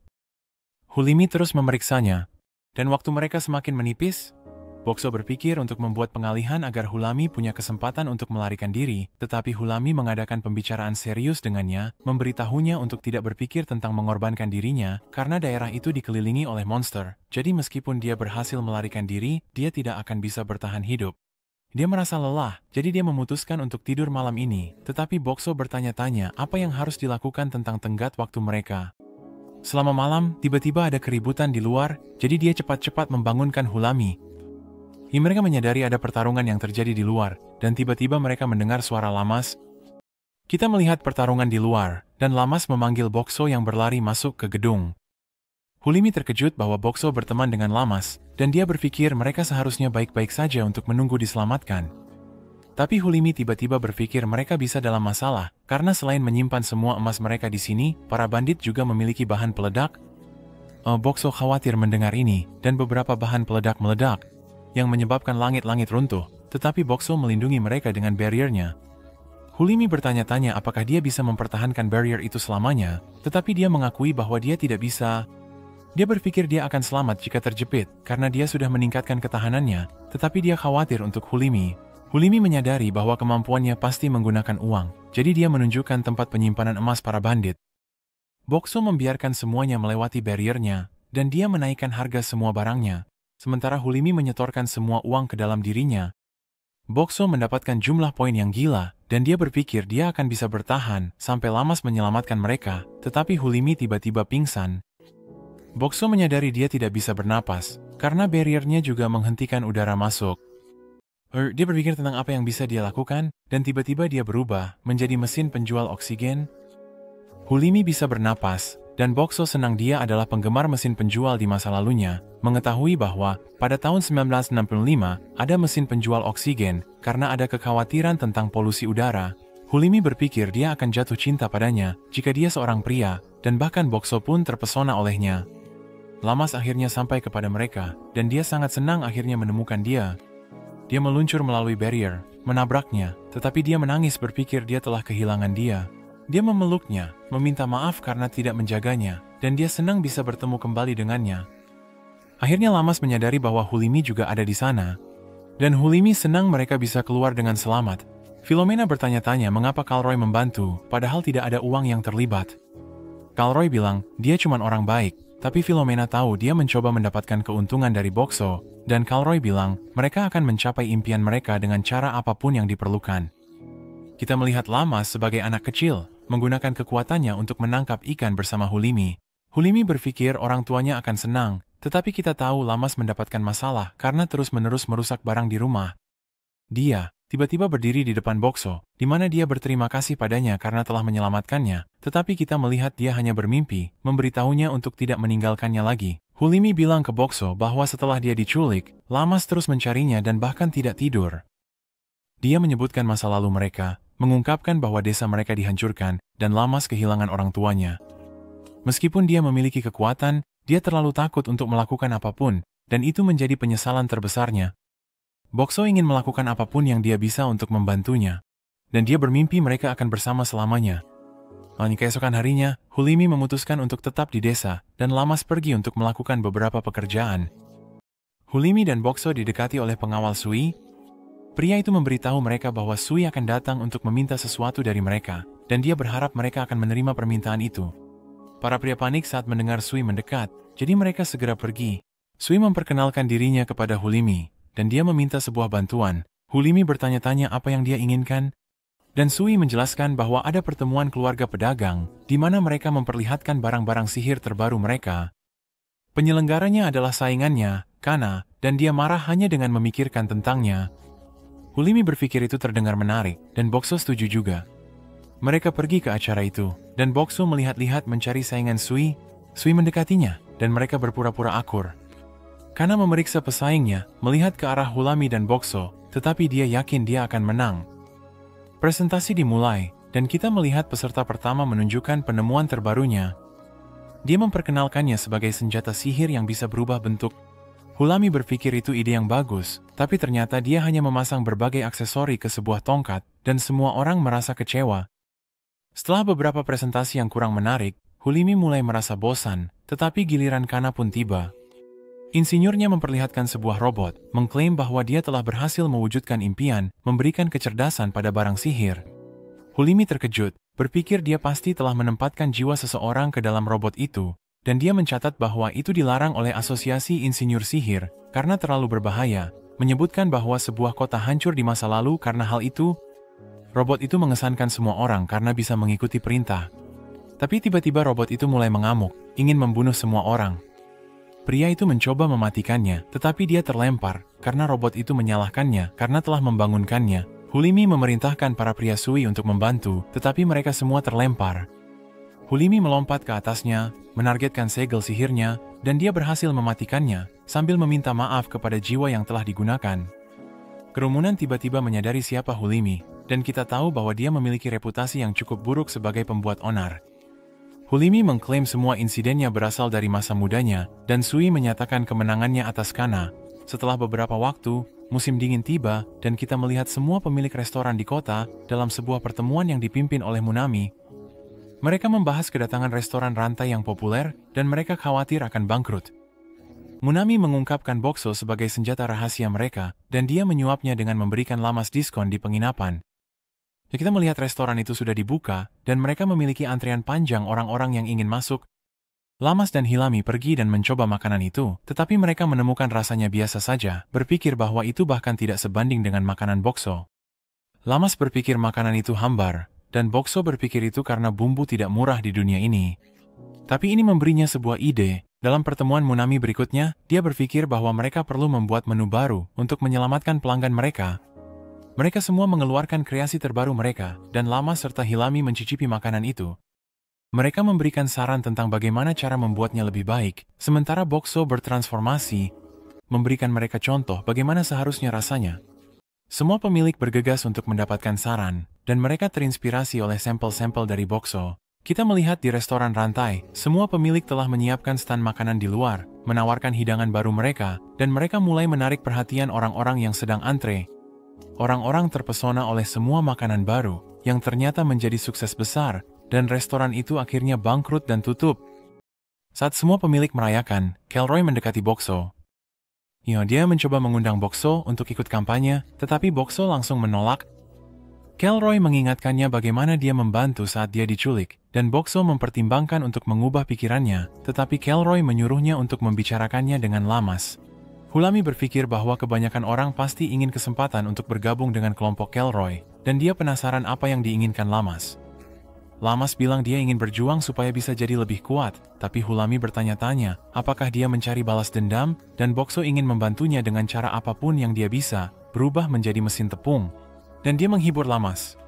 Hulami terus memeriksanya, dan waktu mereka semakin menipis, Bokso berpikir untuk membuat pengalihan agar Hulami punya kesempatan untuk melarikan diri, tetapi Hulami mengadakan pembicaraan serius dengannya, memberitahunya untuk tidak berpikir tentang mengorbankan dirinya, karena daerah itu dikelilingi oleh monster, jadi meskipun dia berhasil melarikan diri, dia tidak akan bisa bertahan hidup. Dia merasa lelah, jadi dia memutuskan untuk tidur malam ini, tetapi Bokso bertanya-tanya apa yang harus dilakukan tentang tenggat waktu mereka. Selama malam, tiba-tiba ada keributan di luar, jadi dia cepat-cepat membangunkan Hulami. Mereka menyadari ada pertarungan yang terjadi di luar, dan tiba-tiba mereka mendengar suara Lamas. Kita melihat pertarungan di luar, dan Lamas memanggil Bokso yang berlari masuk ke gedung. Hulami terkejut bahwa Bokso berteman dengan Lamas, dan dia berpikir mereka seharusnya baik-baik saja untuk menunggu diselamatkan. Tapi Hulami tiba-tiba berpikir mereka bisa dalam masalah, karena selain menyimpan semua emas mereka di sini, para bandit juga memiliki bahan peledak. Bokso khawatir mendengar ini, dan beberapa bahan peledak meledak, yang menyebabkan langit-langit runtuh, tetapi Bokso melindungi mereka dengan barriernya. Hulami bertanya-tanya apakah dia bisa mempertahankan barrier itu selamanya, tetapi dia mengakui bahwa dia tidak bisa. Dia berpikir dia akan selamat jika terjepit, karena dia sudah meningkatkan ketahanannya, tetapi dia khawatir untuk Hulami. Hulami menyadari bahwa kemampuannya pasti menggunakan uang, jadi dia menunjukkan tempat penyimpanan emas para bandit. Bokso membiarkan semuanya melewati barriernya, dan dia menaikkan harga semua barangnya. Sementara Hulimi menyetorkan semua uang ke dalam dirinya. Bokso mendapatkan jumlah poin yang gila, dan dia berpikir dia akan bisa bertahan sampai Lamas menyelamatkan mereka, tetapi Hulimi tiba-tiba pingsan. Bokso menyadari dia tidak bisa bernapas, karena barriernya juga menghentikan udara masuk. Dia berpikir tentang apa yang bisa dia lakukan, dan tiba-tiba dia berubah menjadi mesin penjual oksigen. Hulimi bisa bernapas, dan Bokso senang dia adalah penggemar mesin penjual di masa lalunya, mengetahui bahwa pada tahun 1965 ada mesin penjual oksigen karena ada kekhawatiran tentang polusi udara. Hulimi berpikir dia akan jatuh cinta padanya jika dia seorang pria, dan bahkan Bokso pun terpesona olehnya. Lamas akhirnya sampai kepada mereka, dan dia sangat senang akhirnya menemukan dia. Dia meluncur melalui barrier, menabraknya, tetapi dia menangis berpikir dia telah kehilangan dia. Dia memeluknya, meminta maaf karena tidak menjaganya, dan dia senang bisa bertemu kembali dengannya. Akhirnya Lamas menyadari bahwa Hulimi juga ada di sana. Dan Hulimi senang mereka bisa keluar dengan selamat. Philomena bertanya-tanya mengapa Kalroy membantu, padahal tidak ada uang yang terlibat. Kalroy bilang, dia cuma orang baik, tapi Philomena tahu dia mencoba mendapatkan keuntungan dari Bokso, dan Kalroy bilang, mereka akan mencapai impian mereka dengan cara apapun yang diperlukan. Kita melihat Lamas sebagai anak kecil, menggunakan kekuatannya untuk menangkap ikan bersama Hulimi. Hulimi berpikir orang tuanya akan senang, tetapi kita tahu Lamas mendapatkan masalah karena terus-menerus merusak barang di rumah. Dia tiba-tiba berdiri di depan Bokso, di mana dia berterima kasih padanya karena telah menyelamatkannya, tetapi kita melihat dia hanya bermimpi, memberitahunya untuk tidak meninggalkannya lagi. Hulimi bilang ke Bokso bahwa setelah dia diculik, Lamas terus mencarinya dan bahkan tidak tidur. Dia menyebutkan masa lalu mereka, mengungkapkan bahwa desa mereka dihancurkan, dan Lamas kehilangan orang tuanya. Meskipun dia memiliki kekuatan, dia terlalu takut untuk melakukan apapun, dan itu menjadi penyesalan terbesarnya. Bokso ingin melakukan apapun yang dia bisa untuk membantunya, dan dia bermimpi mereka akan bersama selamanya. Keesokan harinya, Hulimi memutuskan untuk tetap di desa, dan Lamas pergi untuk melakukan beberapa pekerjaan. Hulimi dan Bokso didekati oleh pengawal Sui. Pria itu memberitahu mereka bahwa Sui akan datang untuk meminta sesuatu dari mereka, dan dia berharap mereka akan menerima permintaan itu. Para pria panik saat mendengar Sui mendekat, jadi mereka segera pergi. Sui memperkenalkan dirinya kepada Hulimi, dan dia meminta sebuah bantuan. Hulimi bertanya-tanya apa yang dia inginkan, dan Sui menjelaskan bahwa ada pertemuan keluarga pedagang, di mana mereka memperlihatkan barang-barang sihir terbaru mereka. Penyelenggaranya adalah saingannya, Kana, dan dia marah hanya dengan memikirkan tentangnya. Hulimi berpikir itu terdengar menarik, dan Bokso setuju juga. Mereka pergi ke acara itu, dan Bokso melihat-lihat mencari saingan Sui. Sui mendekatinya, dan mereka berpura-pura akur. Kana memeriksa pesaingnya, melihat ke arah Hulami dan Bokso, tetapi dia yakin dia akan menang. Presentasi dimulai, dan kita melihat peserta pertama menunjukkan penemuan terbarunya. Dia memperkenalkannya sebagai senjata sihir yang bisa berubah bentuk. Hulami berpikir itu ide yang bagus, tapi ternyata dia hanya memasang berbagai aksesori ke sebuah tongkat, dan semua orang merasa kecewa. Setelah beberapa presentasi yang kurang menarik, Hulimi mulai merasa bosan, tetapi giliran Kana pun tiba. Insinyurnya memperlihatkan sebuah robot, mengklaim bahwa dia telah berhasil mewujudkan impian, memberikan kecerdasan pada barang sihir. Hulimi terkejut, berpikir dia pasti telah menempatkan jiwa seseorang ke dalam robot itu, dan dia mencatat bahwa itu dilarang oleh Asosiasi Insinyur Sihir karena terlalu berbahaya, menyebutkan bahwa sebuah kota hancur di masa lalu karena hal itu. Robot itu mengesankan semua orang karena bisa mengikuti perintah. Tapi tiba-tiba robot itu mulai mengamuk, ingin membunuh semua orang. Pria itu mencoba mematikannya, tetapi dia terlempar karena robot itu menyalahkannya karena telah membangunkannya. Hulimi memerintahkan para pria Sui untuk membantu, tetapi mereka semua terlempar. Hulimi melompat ke atasnya, menargetkan segel sihirnya, dan dia berhasil mematikannya, sambil meminta maaf kepada jiwa yang telah digunakan. Kerumunan tiba-tiba menyadari siapa Hulimi, dan kita tahu bahwa dia memiliki reputasi yang cukup buruk sebagai pembuat onar. Hulimi mengklaim semua insidennya berasal dari masa mudanya, dan Sui menyatakan kemenangannya atas Kana. Setelah beberapa waktu, musim dingin tiba, dan kita melihat semua pemilik restoran di kota dalam sebuah pertemuan yang dipimpin oleh Munami. Mereka membahas kedatangan restoran rantai yang populer, dan mereka khawatir akan bangkrut. Munami mengungkapkan Bokso sebagai senjata rahasia mereka, dan dia menyuapnya dengan memberikan Lamas diskon di penginapan. Kita melihat restoran itu sudah dibuka, dan mereka memiliki antrian panjang orang-orang yang ingin masuk. Lamas dan Hilami pergi dan mencoba makanan itu, tetapi mereka menemukan rasanya biasa saja, berpikir bahwa itu bahkan tidak sebanding dengan makanan Bokso. Lamas berpikir makanan itu hambar, dan Bokso berpikir itu karena bumbu tidak murah di dunia ini. Tapi ini memberinya sebuah ide. Dalam pertemuan Munami berikutnya, dia berpikir bahwa mereka perlu membuat menu baru untuk menyelamatkan pelanggan mereka. Mereka semua mengeluarkan kreasi terbaru mereka, dan Lamas serta Hilami mencicipi makanan itu. Mereka memberikan saran tentang bagaimana cara membuatnya lebih baik, sementara Bokso bertransformasi, memberikan mereka contoh bagaimana seharusnya rasanya. Semua pemilik bergegas untuk mendapatkan saran, dan mereka terinspirasi oleh sampel-sampel dari Bokso. Kita melihat di restoran rantai, semua pemilik telah menyiapkan stand makanan di luar, menawarkan hidangan baru mereka, dan mereka mulai menarik perhatian orang-orang yang sedang antre. Orang-orang terpesona oleh semua makanan baru, yang ternyata menjadi sukses besar, dan restoran itu akhirnya bangkrut dan tutup. Saat semua pemilik merayakan, Kelroy mendekati Bokso. Dia mencoba mengundang Bokso untuk ikut kampanye, tetapi Bokso langsung menolak. Kelroy mengingatkannya bagaimana dia membantu saat dia diculik, dan Bokso mempertimbangkan untuk mengubah pikirannya, tetapi Kelroy menyuruhnya untuk membicarakannya dengan Lamas. Hulami berpikir bahwa kebanyakan orang pasti ingin kesempatan untuk bergabung dengan kelompok Kelroy, dan dia penasaran apa yang diinginkan Lamas. Lamas bilang dia ingin berjuang supaya bisa jadi lebih kuat, tapi Hulami bertanya-tanya apakah dia mencari balas dendam, dan Bokso ingin membantunya dengan cara apapun yang dia bisa, berubah menjadi mesin tepung. Dan dia menghibur Lamas.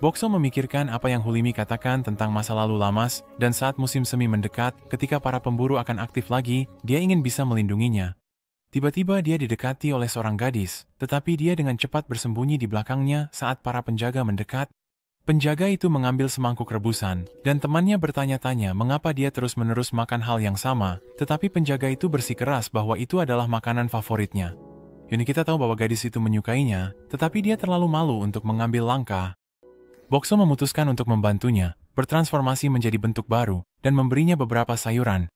Bokso memikirkan apa yang Hulimi katakan tentang masa lalu Lamas, dan saat musim semi mendekat, ketika para pemburu akan aktif lagi, dia ingin bisa melindunginya. Tiba-tiba dia didekati oleh seorang gadis, tetapi dia dengan cepat bersembunyi di belakangnya saat para penjaga mendekat. Penjaga itu mengambil semangkuk rebusan, dan temannya bertanya-tanya mengapa dia terus-menerus makan hal yang sama, tetapi penjaga itu bersikeras bahwa itu adalah makanan favoritnya. Kita tahu bahwa gadis itu menyukainya, tetapi dia terlalu malu untuk mengambil langkah. Bokso memutuskan untuk membantunya, bertransformasi menjadi bentuk baru, dan memberinya beberapa sayuran.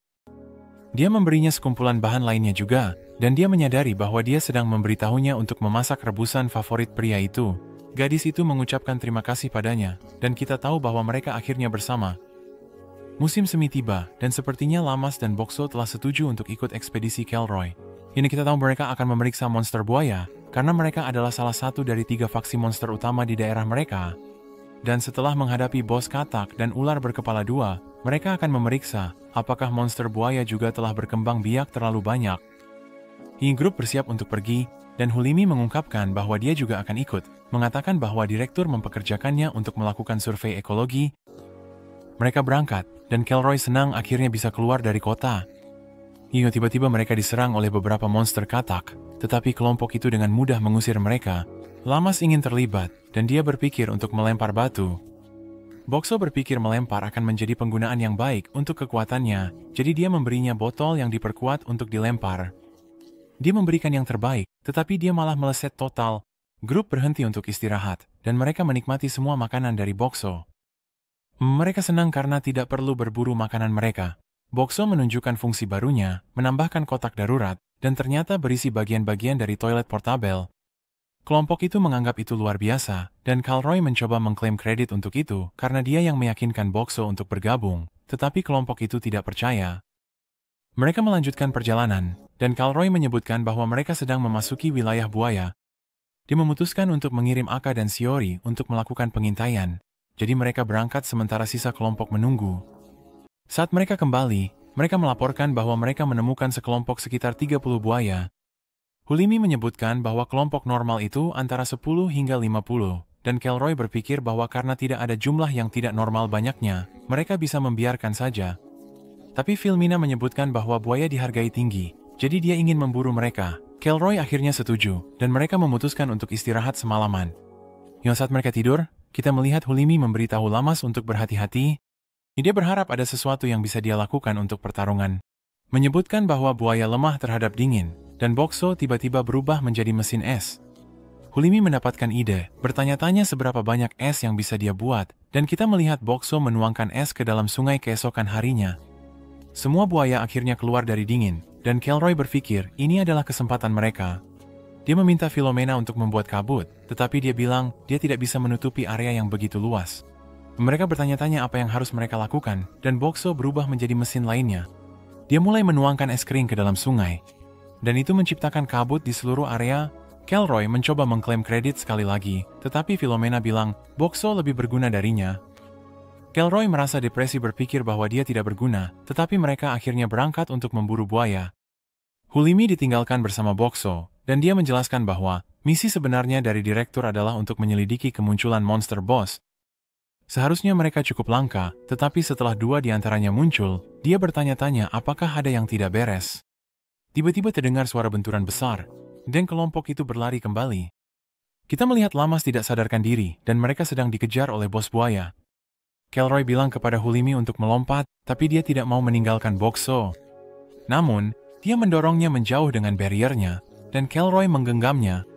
Dia memberinya sekumpulan bahan lainnya juga, dan dia menyadari bahwa dia sedang memberitahunya untuk memasak rebusan favorit pria itu. Gadis itu mengucapkan terima kasih padanya, dan kita tahu bahwa mereka akhirnya bersama. Musim semi tiba, dan sepertinya Lamas dan Bokso telah setuju untuk ikut ekspedisi Kelroy. Kita tahu mereka akan memeriksa monster buaya, karena mereka adalah salah satu dari 3 faksi monster utama di daerah mereka. Dan setelah menghadapi bos katak dan ular berkepala 2, mereka akan memeriksa apakah monster buaya juga telah berkembang biak terlalu banyak. Grup bersiap untuk pergi, dan Hulimi mengungkapkan bahwa dia juga akan ikut, mengatakan bahwa direktur mempekerjakannya untuk melakukan survei ekologi. Mereka berangkat, dan Kelroy senang akhirnya bisa keluar dari kota. Tiba-tiba mereka diserang oleh beberapa monster katak, tetapi kelompok itu dengan mudah mengusir mereka. Lamas ingin terlibat, dan dia berpikir untuk melempar batu. Bokso berpikir melempar akan menjadi penggunaan yang baik untuk kekuatannya, jadi dia memberinya botol yang diperkuat untuk dilempar. Dia memberikan yang terbaik, tetapi dia malah meleset total. Grup berhenti untuk istirahat, dan mereka menikmati semua makanan dari Bokso. Mereka senang karena tidak perlu berburu makanan mereka. Bokso menunjukkan fungsi barunya, menambahkan kotak darurat, dan ternyata berisi bagian-bagian dari toilet portabel. Kelompok itu menganggap itu luar biasa, dan Kelroy mencoba mengklaim kredit untuk itu karena dia yang meyakinkan Bokso untuk bergabung, tetapi kelompok itu tidak percaya. Mereka melanjutkan perjalanan, dan Kelroy menyebutkan bahwa mereka sedang memasuki wilayah buaya. Dia memutuskan untuk mengirim Aka dan Shiori untuk melakukan pengintaian, jadi mereka berangkat sementara sisa kelompok menunggu. Saat mereka kembali, mereka melaporkan bahwa mereka menemukan sekelompok sekitar 30 buaya. Hulimi menyebutkan bahwa kelompok normal itu antara 10 hingga 50, dan Kelroy berpikir bahwa karena tidak ada jumlah yang tidak normal banyaknya, mereka bisa membiarkan saja. Tapi Filmina menyebutkan bahwa buaya dihargai tinggi, jadi dia ingin memburu mereka. Kelroy akhirnya setuju, dan mereka memutuskan untuk istirahat semalaman. Saat mereka tidur, kita melihat Hulimi memberitahu Lamas untuk berhati-hati. Dia berharap ada sesuatu yang bisa dia lakukan untuk pertarungan. Menyebutkan bahwa buaya lemah terhadap dingin, dan Bokso tiba-tiba berubah menjadi mesin es. Hulimi mendapatkan ide, bertanya-tanya seberapa banyak es yang bisa dia buat, dan kita melihat Bokso menuangkan es ke dalam sungai keesokan harinya. Semua buaya akhirnya keluar dari dingin, dan Kelroy berpikir ini adalah kesempatan mereka. Dia meminta Philomena untuk membuat kabut, tetapi dia bilang dia tidak bisa menutupi area yang begitu luas. Mereka bertanya-tanya apa yang harus mereka lakukan, dan Boxo berubah menjadi mesin lainnya. Dia mulai menuangkan es krim ke dalam sungai, dan itu menciptakan kabut di seluruh area. Kelroy mencoba mengklaim kredit sekali lagi, tetapi Philomena bilang Boxo lebih berguna darinya. Kelroy merasa depresi berpikir bahwa dia tidak berguna, tetapi mereka akhirnya berangkat untuk memburu buaya. Hulimi ditinggalkan bersama Boxo, dan dia menjelaskan bahwa misi sebenarnya dari direktur adalah untuk menyelidiki kemunculan monster boss. Seharusnya mereka cukup langka, tetapi setelah 2 di antaranya muncul, dia bertanya-tanya apakah ada yang tidak beres. Tiba-tiba terdengar suara benturan besar, dan kelompok itu berlari kembali. Kita melihat Lamas tidak sadarkan diri, dan mereka sedang dikejar oleh bos buaya. Kelroy bilang kepada Hulimi untuk melompat, tapi dia tidak mau meninggalkan Boxo. Namun, dia mendorongnya menjauh dengan barriernya, dan Kelroy menggenggamnya.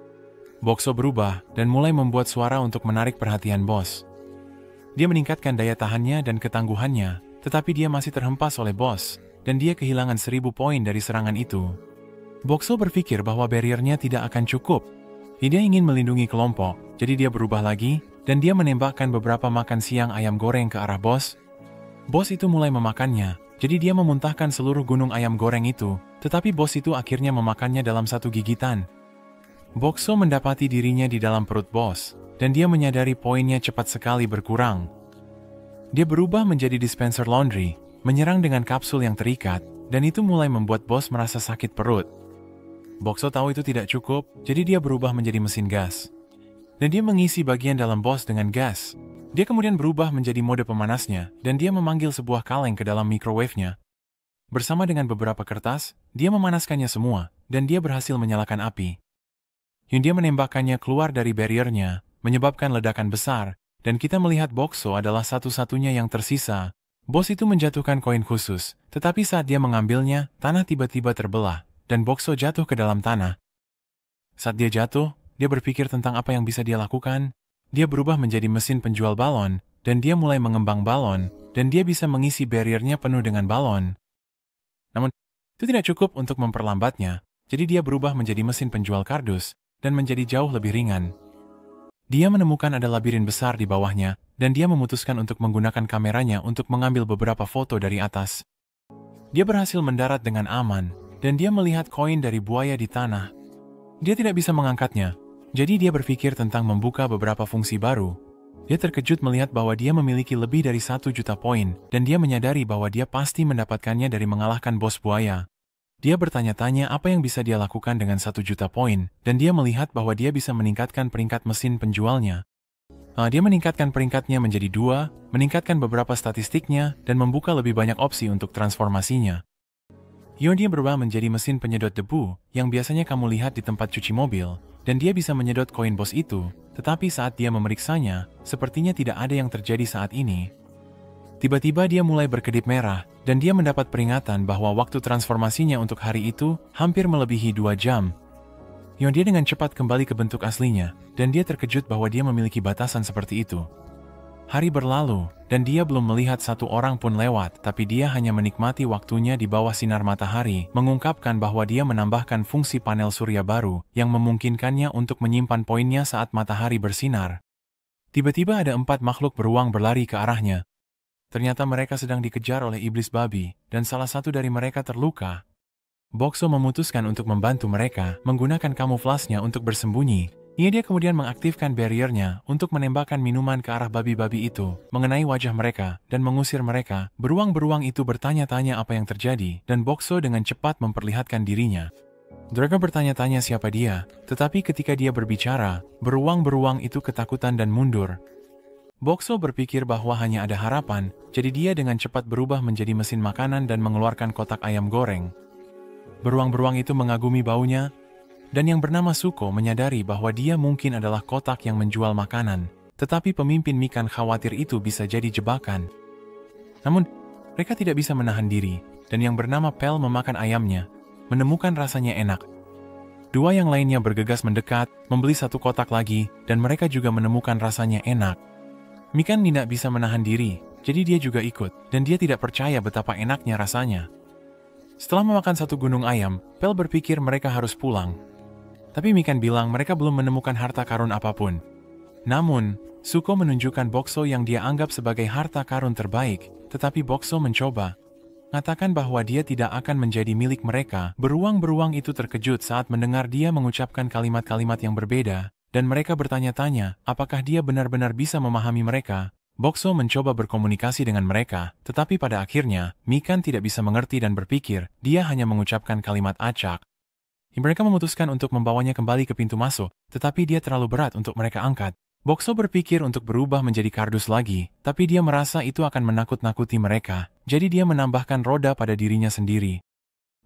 Boxo berubah, dan mulai membuat suara untuk menarik perhatian bos. Dia meningkatkan daya tahannya dan ketangguhannya, tetapi dia masih terhempas oleh bos, dan dia kehilangan 1000 poin dari serangan itu. Boxo berpikir bahwa barriernya tidak akan cukup. Dia ingin melindungi kelompok, jadi dia berubah lagi, dan dia menembakkan beberapa makan siang ayam goreng ke arah bos. Bos itu mulai memakannya, jadi dia memuntahkan seluruh gunung ayam goreng itu, tetapi bos itu akhirnya memakannya dalam 1 gigitan. Boxo mendapati dirinya di dalam perut bos, dan dia menyadari poinnya cepat sekali berkurang. Dia berubah menjadi dispenser laundry, menyerang dengan kapsul yang terikat, dan itu mulai membuat bos merasa sakit perut. Boxo tahu itu tidak cukup, jadi dia berubah menjadi mesin gas. Dan dia mengisi bagian dalam bos dengan gas. Dia kemudian berubah menjadi mode pemanasnya, dan dia memanggil sebuah kaleng ke dalam microwave-nya. Bersama dengan beberapa kertas, dia memanaskannya semua, dan dia berhasil menyalakan api. Dia menembakkannya keluar dari barriernya, menyebabkan ledakan besar, dan kita melihat Boxo adalah satu-satunya yang tersisa. Bos itu menjatuhkan koin khusus, tetapi saat dia mengambilnya, tanah tiba-tiba terbelah, dan Boxo jatuh ke dalam tanah. Saat dia jatuh, dia berpikir tentang apa yang bisa dia lakukan. Dia berubah menjadi mesin penjual balon, dan dia mulai mengembang balon, dan dia bisa mengisi barriernya penuh dengan balon. Namun, itu tidak cukup untuk memperlambatnya, jadi dia berubah menjadi mesin penjual kardus, dan menjadi jauh lebih ringan. Dia menemukan ada labirin besar di bawahnya, dan dia memutuskan untuk menggunakan kameranya untuk mengambil beberapa foto dari atas. Dia berhasil mendarat dengan aman, dan dia melihat koin dari buaya di tanah. Dia tidak bisa mengangkatnya, jadi dia berpikir tentang membuka beberapa fungsi baru. Dia terkejut melihat bahwa dia memiliki lebih dari 1 juta poin, dan dia menyadari bahwa dia pasti mendapatkannya dari mengalahkan bos buaya. Dia bertanya-tanya apa yang bisa dia lakukan dengan 1 juta poin, dan dia melihat bahwa dia bisa meningkatkan peringkat mesin penjualnya. Dia meningkatkan peringkatnya menjadi 2, meningkatkan beberapa statistiknya, dan membuka lebih banyak opsi untuk transformasinya. Dia berubah menjadi mesin penyedot debu, yang biasanya kamu lihat di tempat cuci mobil, dan dia bisa menyedot koin bos itu, tetapi saat dia memeriksanya, sepertinya tidak ada yang terjadi saat ini. Tiba-tiba dia mulai berkedip merah, dan dia mendapat peringatan bahwa waktu transformasinya untuk hari itu hampir melebihi 2 jam. Dia dengan cepat kembali ke bentuk aslinya, dan dia terkejut bahwa dia memiliki batasan seperti itu. Hari berlalu, dan dia belum melihat satu orang pun lewat, tapi dia hanya menikmati waktunya di bawah sinar matahari, mengungkapkan bahwa dia menambahkan fungsi panel surya baru yang memungkinkannya untuk menyimpan poinnya saat matahari bersinar. Tiba-tiba ada 4 makhluk beruang berlari ke arahnya. Ternyata mereka sedang dikejar oleh iblis babi, dan salah satu dari mereka terluka. Boxo memutuskan untuk membantu mereka menggunakan kamuflasnya untuk bersembunyi. Dia kemudian mengaktifkan barriernya untuk menembakkan minuman ke arah babi-babi itu, mengenai wajah mereka, dan mengusir mereka. Beruang-beruang itu bertanya-tanya apa yang terjadi, dan Boxo dengan cepat memperlihatkan dirinya. Dragon bertanya-tanya siapa dia, tetapi ketika dia berbicara, beruang-beruang itu ketakutan dan mundur. Boxo berpikir bahwa hanya ada harapan, jadi dia dengan cepat berubah menjadi mesin makanan dan mengeluarkan kotak ayam goreng. Beruang-beruang itu mengagumi baunya, dan yang bernama Suko menyadari bahwa dia mungkin adalah kotak yang menjual makanan, tetapi pemimpin Mikan khawatir itu bisa jadi jebakan. Namun, mereka tidak bisa menahan diri, dan yang bernama Pel memakan ayamnya, menemukan rasanya enak. 2 yang lainnya bergegas mendekat, membeli 1 kotak lagi, dan mereka juga menemukan rasanya enak. Mikan tidak bisa menahan diri, jadi dia juga ikut, dan dia tidak percaya betapa enaknya rasanya. Setelah memakan 1 gunung ayam, Pel berpikir mereka harus pulang. Tapi Mikan bilang mereka belum menemukan harta karun apapun. Namun, Suko menunjukkan Bokso yang dia anggap sebagai harta karun terbaik, tetapi Bokso mencoba mengatakan bahwa dia tidak akan menjadi milik mereka. Beruang-beruang itu terkejut saat mendengar dia mengucapkan kalimat-kalimat yang berbeda, dan mereka bertanya-tanya apakah dia benar-benar bisa memahami mereka. Bokso mencoba berkomunikasi dengan mereka, tetapi pada akhirnya, Mikan tidak bisa mengerti dan berpikir, dia hanya mengucapkan kalimat acak. Mereka memutuskan untuk membawanya kembali ke pintu masuk, tetapi dia terlalu berat untuk mereka angkat. Bokso berpikir untuk berubah menjadi kardus lagi, tapi dia merasa itu akan menakut-nakuti mereka, jadi dia menambahkan roda pada dirinya sendiri.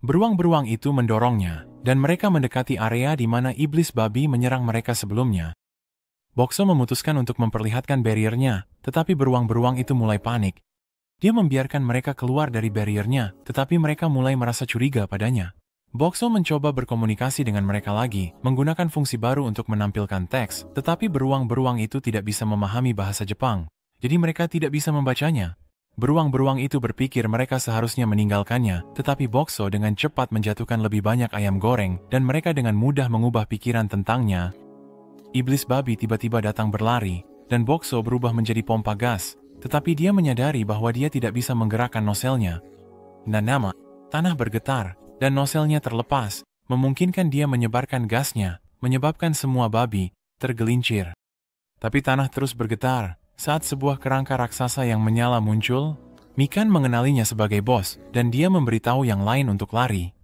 Beruang-beruang itu mendorongnya, dan mereka mendekati area di mana iblis babi menyerang mereka sebelumnya. Bokso memutuskan untuk memperlihatkan barriernya, tetapi beruang-beruang itu mulai panik. Dia membiarkan mereka keluar dari barriernya, tetapi mereka mulai merasa curiga padanya. Bokso mencoba berkomunikasi dengan mereka lagi, menggunakan fungsi baru untuk menampilkan teks, tetapi beruang-beruang itu tidak bisa memahami bahasa Jepang, jadi mereka tidak bisa membacanya. Beruang-beruang itu berpikir mereka seharusnya meninggalkannya, tetapi Bokso dengan cepat menjatuhkan lebih banyak ayam goreng, dan mereka dengan mudah mengubah pikiran tentangnya. Iblis babi tiba-tiba datang berlari, dan Bokso berubah menjadi pompa gas, tetapi dia menyadari bahwa dia tidak bisa menggerakkan noselnya. Dan tanah bergetar, dan noselnya terlepas, memungkinkan dia menyebarkan gasnya, menyebabkan semua babi tergelincir. Tapi tanah terus bergetar, saat sebuah kerangka raksasa yang menyala muncul. Mikan mengenalinya sebagai bos, dan dia memberitahu yang lain untuk lari.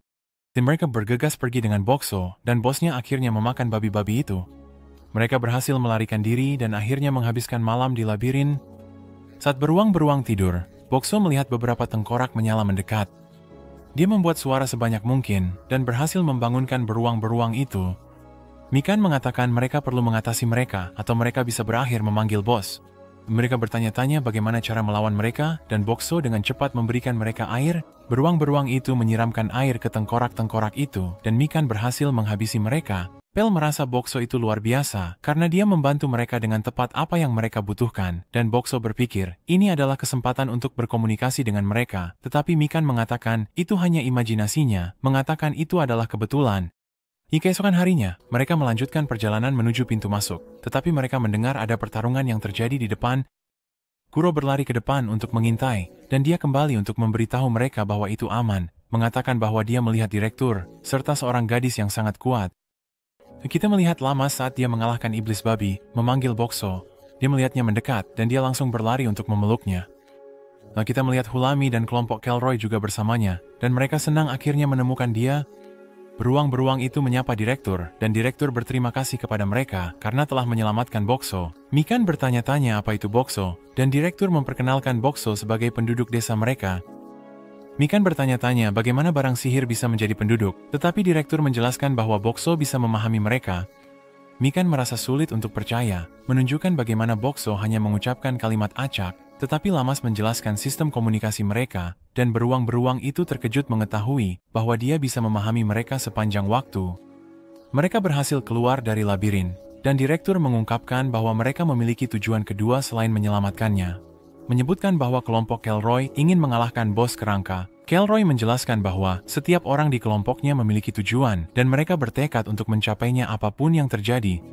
Dan mereka bergegas pergi dengan Bokso, dan bosnya akhirnya memakan babi-babi itu. Mereka berhasil melarikan diri dan akhirnya menghabiskan malam di labirin. Saat beruang-beruang tidur, Bokso melihat beberapa tengkorak menyala mendekat. Dia membuat suara sebanyak mungkin dan berhasil membangunkan beruang-beruang itu. Mikan mengatakan mereka perlu mengatasi mereka atau mereka bisa berakhir memanggil bos. Mereka bertanya-tanya bagaimana cara melawan mereka dan Bokso dengan cepat memberikan mereka air. Beruang-beruang itu menyiramkan air ke tengkorak-tengkorak itu dan Mikan berhasil menghabisi mereka. Pel merasa Bokso itu luar biasa karena dia membantu mereka dengan tepat apa yang mereka butuhkan, dan Bokso berpikir ini adalah kesempatan untuk berkomunikasi dengan mereka, tetapi Mikan mengatakan itu hanya imajinasinya, mengatakan itu adalah kebetulan. Keesokan harinya, mereka melanjutkan perjalanan menuju pintu masuk, tetapi mereka mendengar ada pertarungan yang terjadi di depan. Kuro berlari ke depan untuk mengintai, dan dia kembali untuk memberitahu mereka bahwa itu aman, mengatakan bahwa dia melihat direktur, serta seorang gadis yang sangat kuat. Kita melihat Lamas saat dia mengalahkan iblis babi, memanggil Bokso. Dia melihatnya mendekat, dan dia langsung berlari untuk memeluknya. Lalu kita melihat Hulami dan kelompok Kelroy juga bersamanya, dan mereka senang akhirnya menemukan dia. Beruang-beruang itu menyapa direktur, dan direktur berterima kasih kepada mereka karena telah menyelamatkan Bokso. Mikan bertanya-tanya apa itu Bokso, dan direktur memperkenalkan Bokso sebagai penduduk desa mereka. Mikan bertanya-tanya bagaimana barang sihir bisa menjadi penduduk, tetapi direktur menjelaskan bahwa Bokso bisa memahami mereka. Mikan merasa sulit untuk percaya, menunjukkan bagaimana Bokso hanya mengucapkan kalimat acak, tetapi Lamas menjelaskan sistem komunikasi mereka, dan beruang-beruang itu terkejut mengetahui bahwa dia bisa memahami mereka sepanjang waktu. Mereka berhasil keluar dari labirin, dan direktur mengungkapkan bahwa mereka memiliki tujuan kedua selain menyelamatkannya. Menyebutkan bahwa kelompok Kelroy ingin mengalahkan bos kerangka. Kelroy menjelaskan bahwa setiap orang di kelompoknya memiliki tujuan, dan mereka bertekad untuk mencapainya apapun yang terjadi.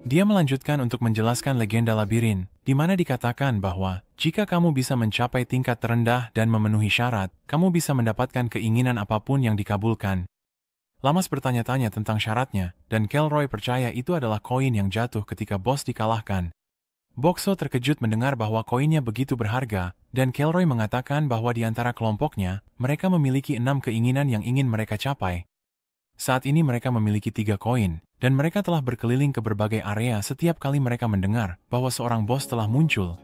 Dia melanjutkan untuk menjelaskan legenda labirin, di mana dikatakan bahwa jika kamu bisa mencapai tingkat terendah dan memenuhi syarat, kamu bisa mendapatkan keinginan apapun yang dikabulkan. Lamas bertanya-tanya tentang syaratnya, dan Kelroy percaya itu adalah koin yang jatuh ketika bos dikalahkan. Bokso terkejut mendengar bahwa koinnya begitu berharga, dan Kelroy mengatakan bahwa di antara kelompoknya, mereka memiliki 6 keinginan yang ingin mereka capai. Saat ini mereka memiliki 3 koin, dan mereka telah berkeliling ke berbagai area setiap kali mereka mendengar bahwa seorang bos telah muncul.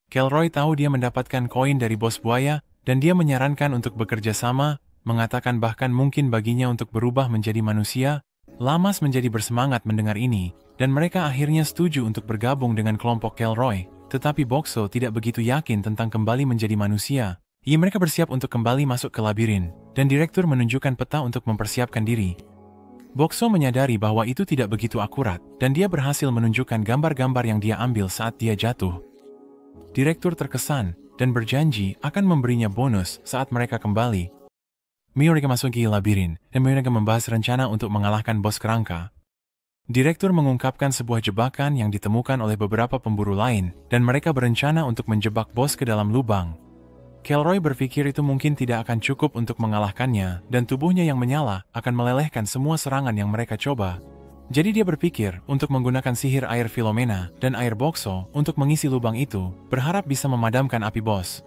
Kelroy tahu dia mendapatkan koin dari bos buaya, dan dia menyarankan untuk bekerja sama, mengatakan bahkan mungkin baginya untuk berubah menjadi manusia. Lamas menjadi bersemangat mendengar ini, dan mereka akhirnya setuju untuk bergabung dengan kelompok Kelroy, tetapi Bokso tidak begitu yakin tentang kembali menjadi manusia. Mereka bersiap untuk kembali masuk ke labirin, dan direktur menunjukkan peta untuk mempersiapkan diri. Bokso menyadari bahwa itu tidak begitu akurat, dan dia berhasil menunjukkan gambar-gambar yang dia ambil saat dia jatuh. Direktur terkesan, dan berjanji akan memberinya bonus saat mereka kembali. Mereka masuk ke labirin, dan mereka membahas rencana untuk mengalahkan bos kerangka. Direktur mengungkapkan sebuah jebakan yang ditemukan oleh beberapa pemburu lain, dan mereka berencana untuk menjebak bos ke dalam lubang. Kelroy berpikir itu mungkin tidak akan cukup untuk mengalahkannya, dan tubuhnya yang menyala akan melelehkan semua serangan yang mereka coba. Jadi dia berpikir untuk menggunakan sihir air Philomena dan air Boxo untuk mengisi lubang itu, berharap bisa memadamkan api bos.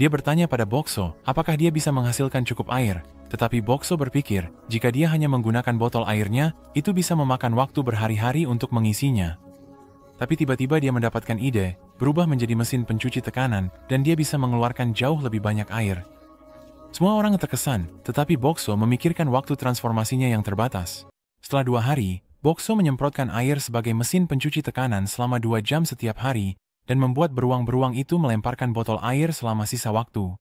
Dia bertanya pada Boxo apakah dia bisa menghasilkan cukup air. Tetapi Boxo berpikir, jika dia hanya menggunakan botol airnya, itu bisa memakan waktu berhari-hari untuk mengisinya. Tapi tiba-tiba dia mendapatkan ide, berubah menjadi mesin pencuci tekanan, dan dia bisa mengeluarkan jauh lebih banyak air. Semua orang terkesan, tetapi Boxo memikirkan waktu transformasinya yang terbatas. Setelah 2 hari, Boxo menyemprotkan air sebagai mesin pencuci tekanan selama 2 jam setiap hari, dan membuat beruang-beruang itu melemparkan botol air selama sisa waktu.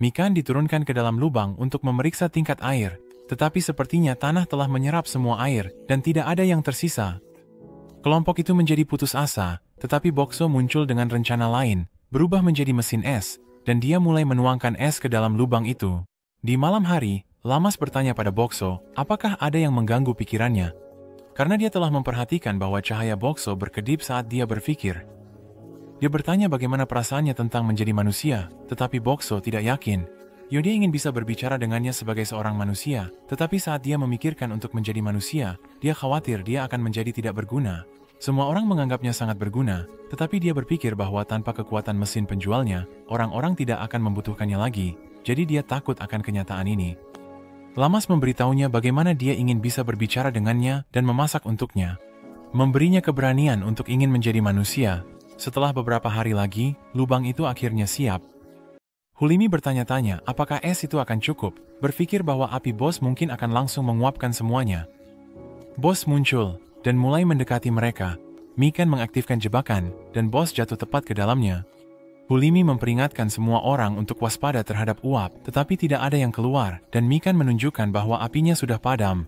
Mikan diturunkan ke dalam lubang untuk memeriksa tingkat air, tetapi sepertinya tanah telah menyerap semua air dan tidak ada yang tersisa. Kelompok itu menjadi putus asa, tetapi Boxo muncul dengan rencana lain, berubah menjadi mesin es, dan dia mulai menuangkan es ke dalam lubang itu. Di malam hari, Lamas bertanya pada Boxo, apakah ada yang mengganggu pikirannya? Karena dia telah memperhatikan bahwa cahaya Boxo berkedip saat dia berpikir. Dia bertanya bagaimana perasaannya tentang menjadi manusia, tetapi Boxo tidak yakin. Dia ingin bisa berbicara dengannya sebagai seorang manusia, tetapi saat dia memikirkan untuk menjadi manusia, dia khawatir dia akan menjadi tidak berguna. Semua orang menganggapnya sangat berguna, tetapi dia berpikir bahwa tanpa kekuatan mesin penjualnya, orang-orang tidak akan membutuhkannya lagi, jadi dia takut akan kenyataan ini. Lamas memberitahunya bagaimana dia ingin bisa berbicara dengannya dan memasak untuknya. Memberinya keberanian untuk ingin menjadi manusia. Setelah beberapa hari lagi, lubang itu akhirnya siap. Hulimi bertanya-tanya apakah es itu akan cukup, berpikir bahwa api bos mungkin akan langsung menguapkan semuanya. Bos muncul, dan mulai mendekati mereka. Mikan mengaktifkan jebakan, dan bos jatuh tepat ke dalamnya. Hulimi memperingatkan semua orang untuk waspada terhadap uap, tetapi tidak ada yang keluar, dan Mikan menunjukkan bahwa apinya sudah padam.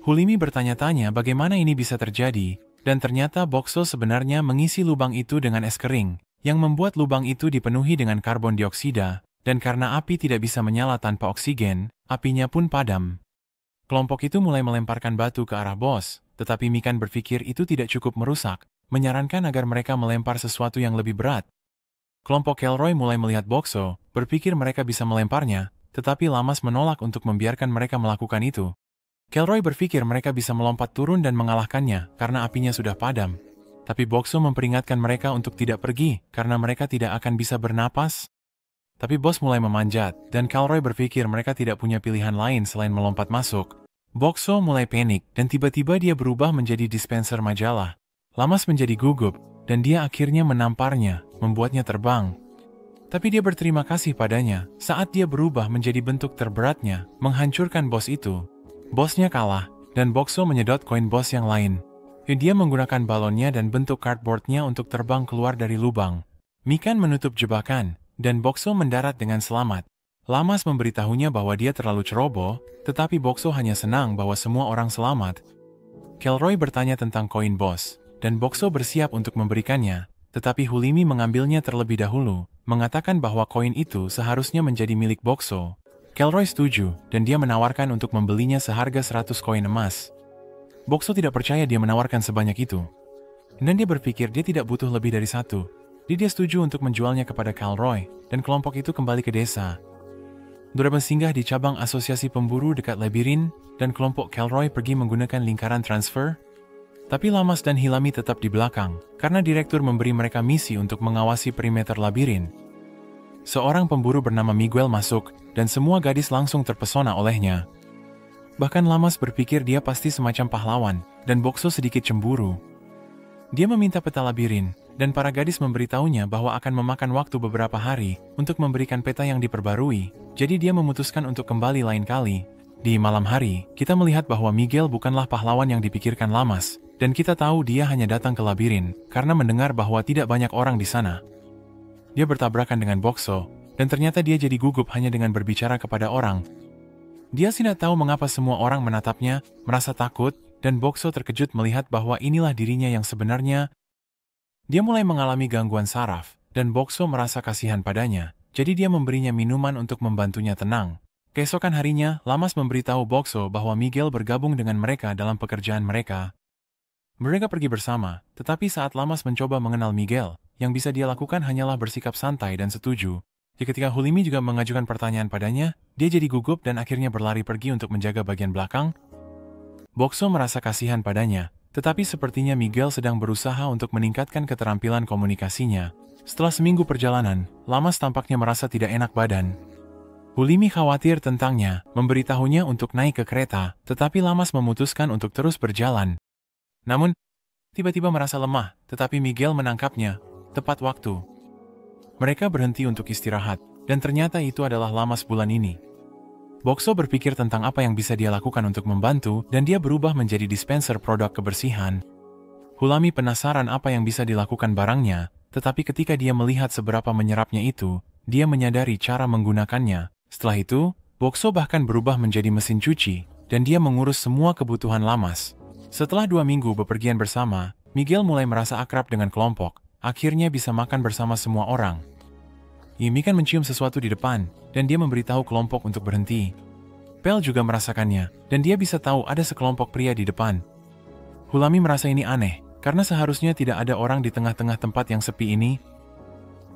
Hulimi bertanya-tanya bagaimana ini bisa terjadi, dan ternyata Boxo sebenarnya mengisi lubang itu dengan es kering, yang membuat lubang itu dipenuhi dengan karbon dioksida, dan karena api tidak bisa menyala tanpa oksigen, apinya pun padam. Kelompok itu mulai melemparkan batu ke arah bos, tetapi Mikan berpikir itu tidak cukup merusak, menyarankan agar mereka melempar sesuatu yang lebih berat. Kelompok Kelroy mulai melihat Boxo, berpikir mereka bisa melemparnya, tetapi Lamas menolak untuk membiarkan mereka melakukan itu. Kelroy berpikir mereka bisa melompat turun dan mengalahkannya karena apinya sudah padam. Tapi Boxo memperingatkan mereka untuk tidak pergi karena mereka tidak akan bisa bernapas. Tapi bos mulai memanjat, dan Kelroy berpikir mereka tidak punya pilihan lain selain melompat masuk. Boxo mulai panik, dan tiba-tiba dia berubah menjadi dispenser majalah. Lamas menjadi gugup, dan dia akhirnya menamparnya, membuatnya terbang. Tapi dia berterima kasih padanya saat dia berubah menjadi bentuk terberatnya, menghancurkan bos itu. Bosnya kalah, dan Boxo menyedot koin bos yang lain. Dia menggunakan balonnya dan bentuk cardboardnya untuk terbang keluar dari lubang. Mikan menutup jebakan, dan Boxo mendarat dengan selamat. Lamas memberitahunya bahwa dia terlalu ceroboh, tetapi Boxo hanya senang bahwa semua orang selamat. Kelroy bertanya tentang koin bos, dan Boxo bersiap untuk memberikannya, tetapi Hulimi mengambilnya terlebih dahulu, mengatakan bahwa koin itu seharusnya menjadi milik Boxo. Kelroy setuju, dan dia menawarkan untuk membelinya seharga 100 koin emas. Boxo tidak percaya dia menawarkan sebanyak itu. Dan dia berpikir dia tidak butuh lebih dari 1. Dia setuju untuk menjualnya kepada Kelroy, dan kelompok itu kembali ke desa. Dora singgah di cabang asosiasi pemburu dekat labirin, dan kelompok Kelroy pergi menggunakan lingkaran transfer. Tapi Lamas dan Hilami tetap di belakang, karena direktur memberi mereka misi untuk mengawasi perimeter labirin. Seorang pemburu bernama Miguel masuk, dan semua gadis langsung terpesona olehnya. Bahkan Lamas berpikir dia pasti semacam pahlawan, dan Boxo sedikit cemburu. Dia meminta peta labirin, dan para gadis memberitahunya bahwa akan memakan waktu beberapa hari untuk memberikan peta yang diperbarui, jadi dia memutuskan untuk kembali lain kali. Di malam hari, kita melihat bahwa Miguel bukanlah pahlawan yang dipikirkan Lamas, dan kita tahu dia hanya datang ke labirin karena mendengar bahwa tidak banyak orang di sana. Dia bertabrakan dengan Boxo, dan ternyata dia jadi gugup hanya dengan berbicara kepada orang. Dia tidak tahu mengapa semua orang menatapnya, merasa takut, dan Boxo terkejut melihat bahwa inilah dirinya yang sebenarnya. Dia mulai mengalami gangguan saraf, dan Boxo merasa kasihan padanya, jadi dia memberinya minuman untuk membantunya tenang. Keesokan harinya, Lamas memberitahu Bokso bahwa Miguel bergabung dengan mereka dalam pekerjaan mereka. Mereka pergi bersama, tetapi saat Lamas mencoba mengenal Miguel, yang bisa dia lakukan hanyalah bersikap santai dan setuju. Ketika Hulimi juga mengajukan pertanyaan padanya, dia jadi gugup dan akhirnya berlari pergi untuk menjaga bagian belakang. Bokso merasa kasihan padanya, tetapi sepertinya Miguel sedang berusaha untuk meningkatkan keterampilan komunikasinya. Setelah seminggu perjalanan, Lamas tampaknya merasa tidak enak badan. Hulimi khawatir tentangnya, memberitahunya untuk naik ke kereta, tetapi Lamas memutuskan untuk terus berjalan. Namun, tiba-tiba merasa lemah, tetapi Miguel menangkapnya, tepat waktu. Mereka berhenti untuk istirahat, dan ternyata itu adalah Lamas bulan ini. Bokso berpikir tentang apa yang bisa dia lakukan untuk membantu, dan dia berubah menjadi dispenser produk kebersihan. Hulami penasaran apa yang bisa dilakukan barangnya, tetapi ketika dia melihat seberapa menyerapnya itu, dia menyadari cara menggunakannya. Setelah itu, Bokso bahkan berubah menjadi mesin cuci, dan dia mengurus semua kebutuhan Lamas. Setelah 2 minggu bepergian bersama, Miguel mulai merasa akrab dengan kelompok, akhirnya bisa makan bersama semua orang. Mikan mencium sesuatu di depan, dan dia memberitahu kelompok untuk berhenti. Pel juga merasakannya, dan dia bisa tahu ada sekelompok pria di depan. Hulami merasa ini aneh, karena seharusnya tidak ada orang di tengah-tengah tempat yang sepi ini.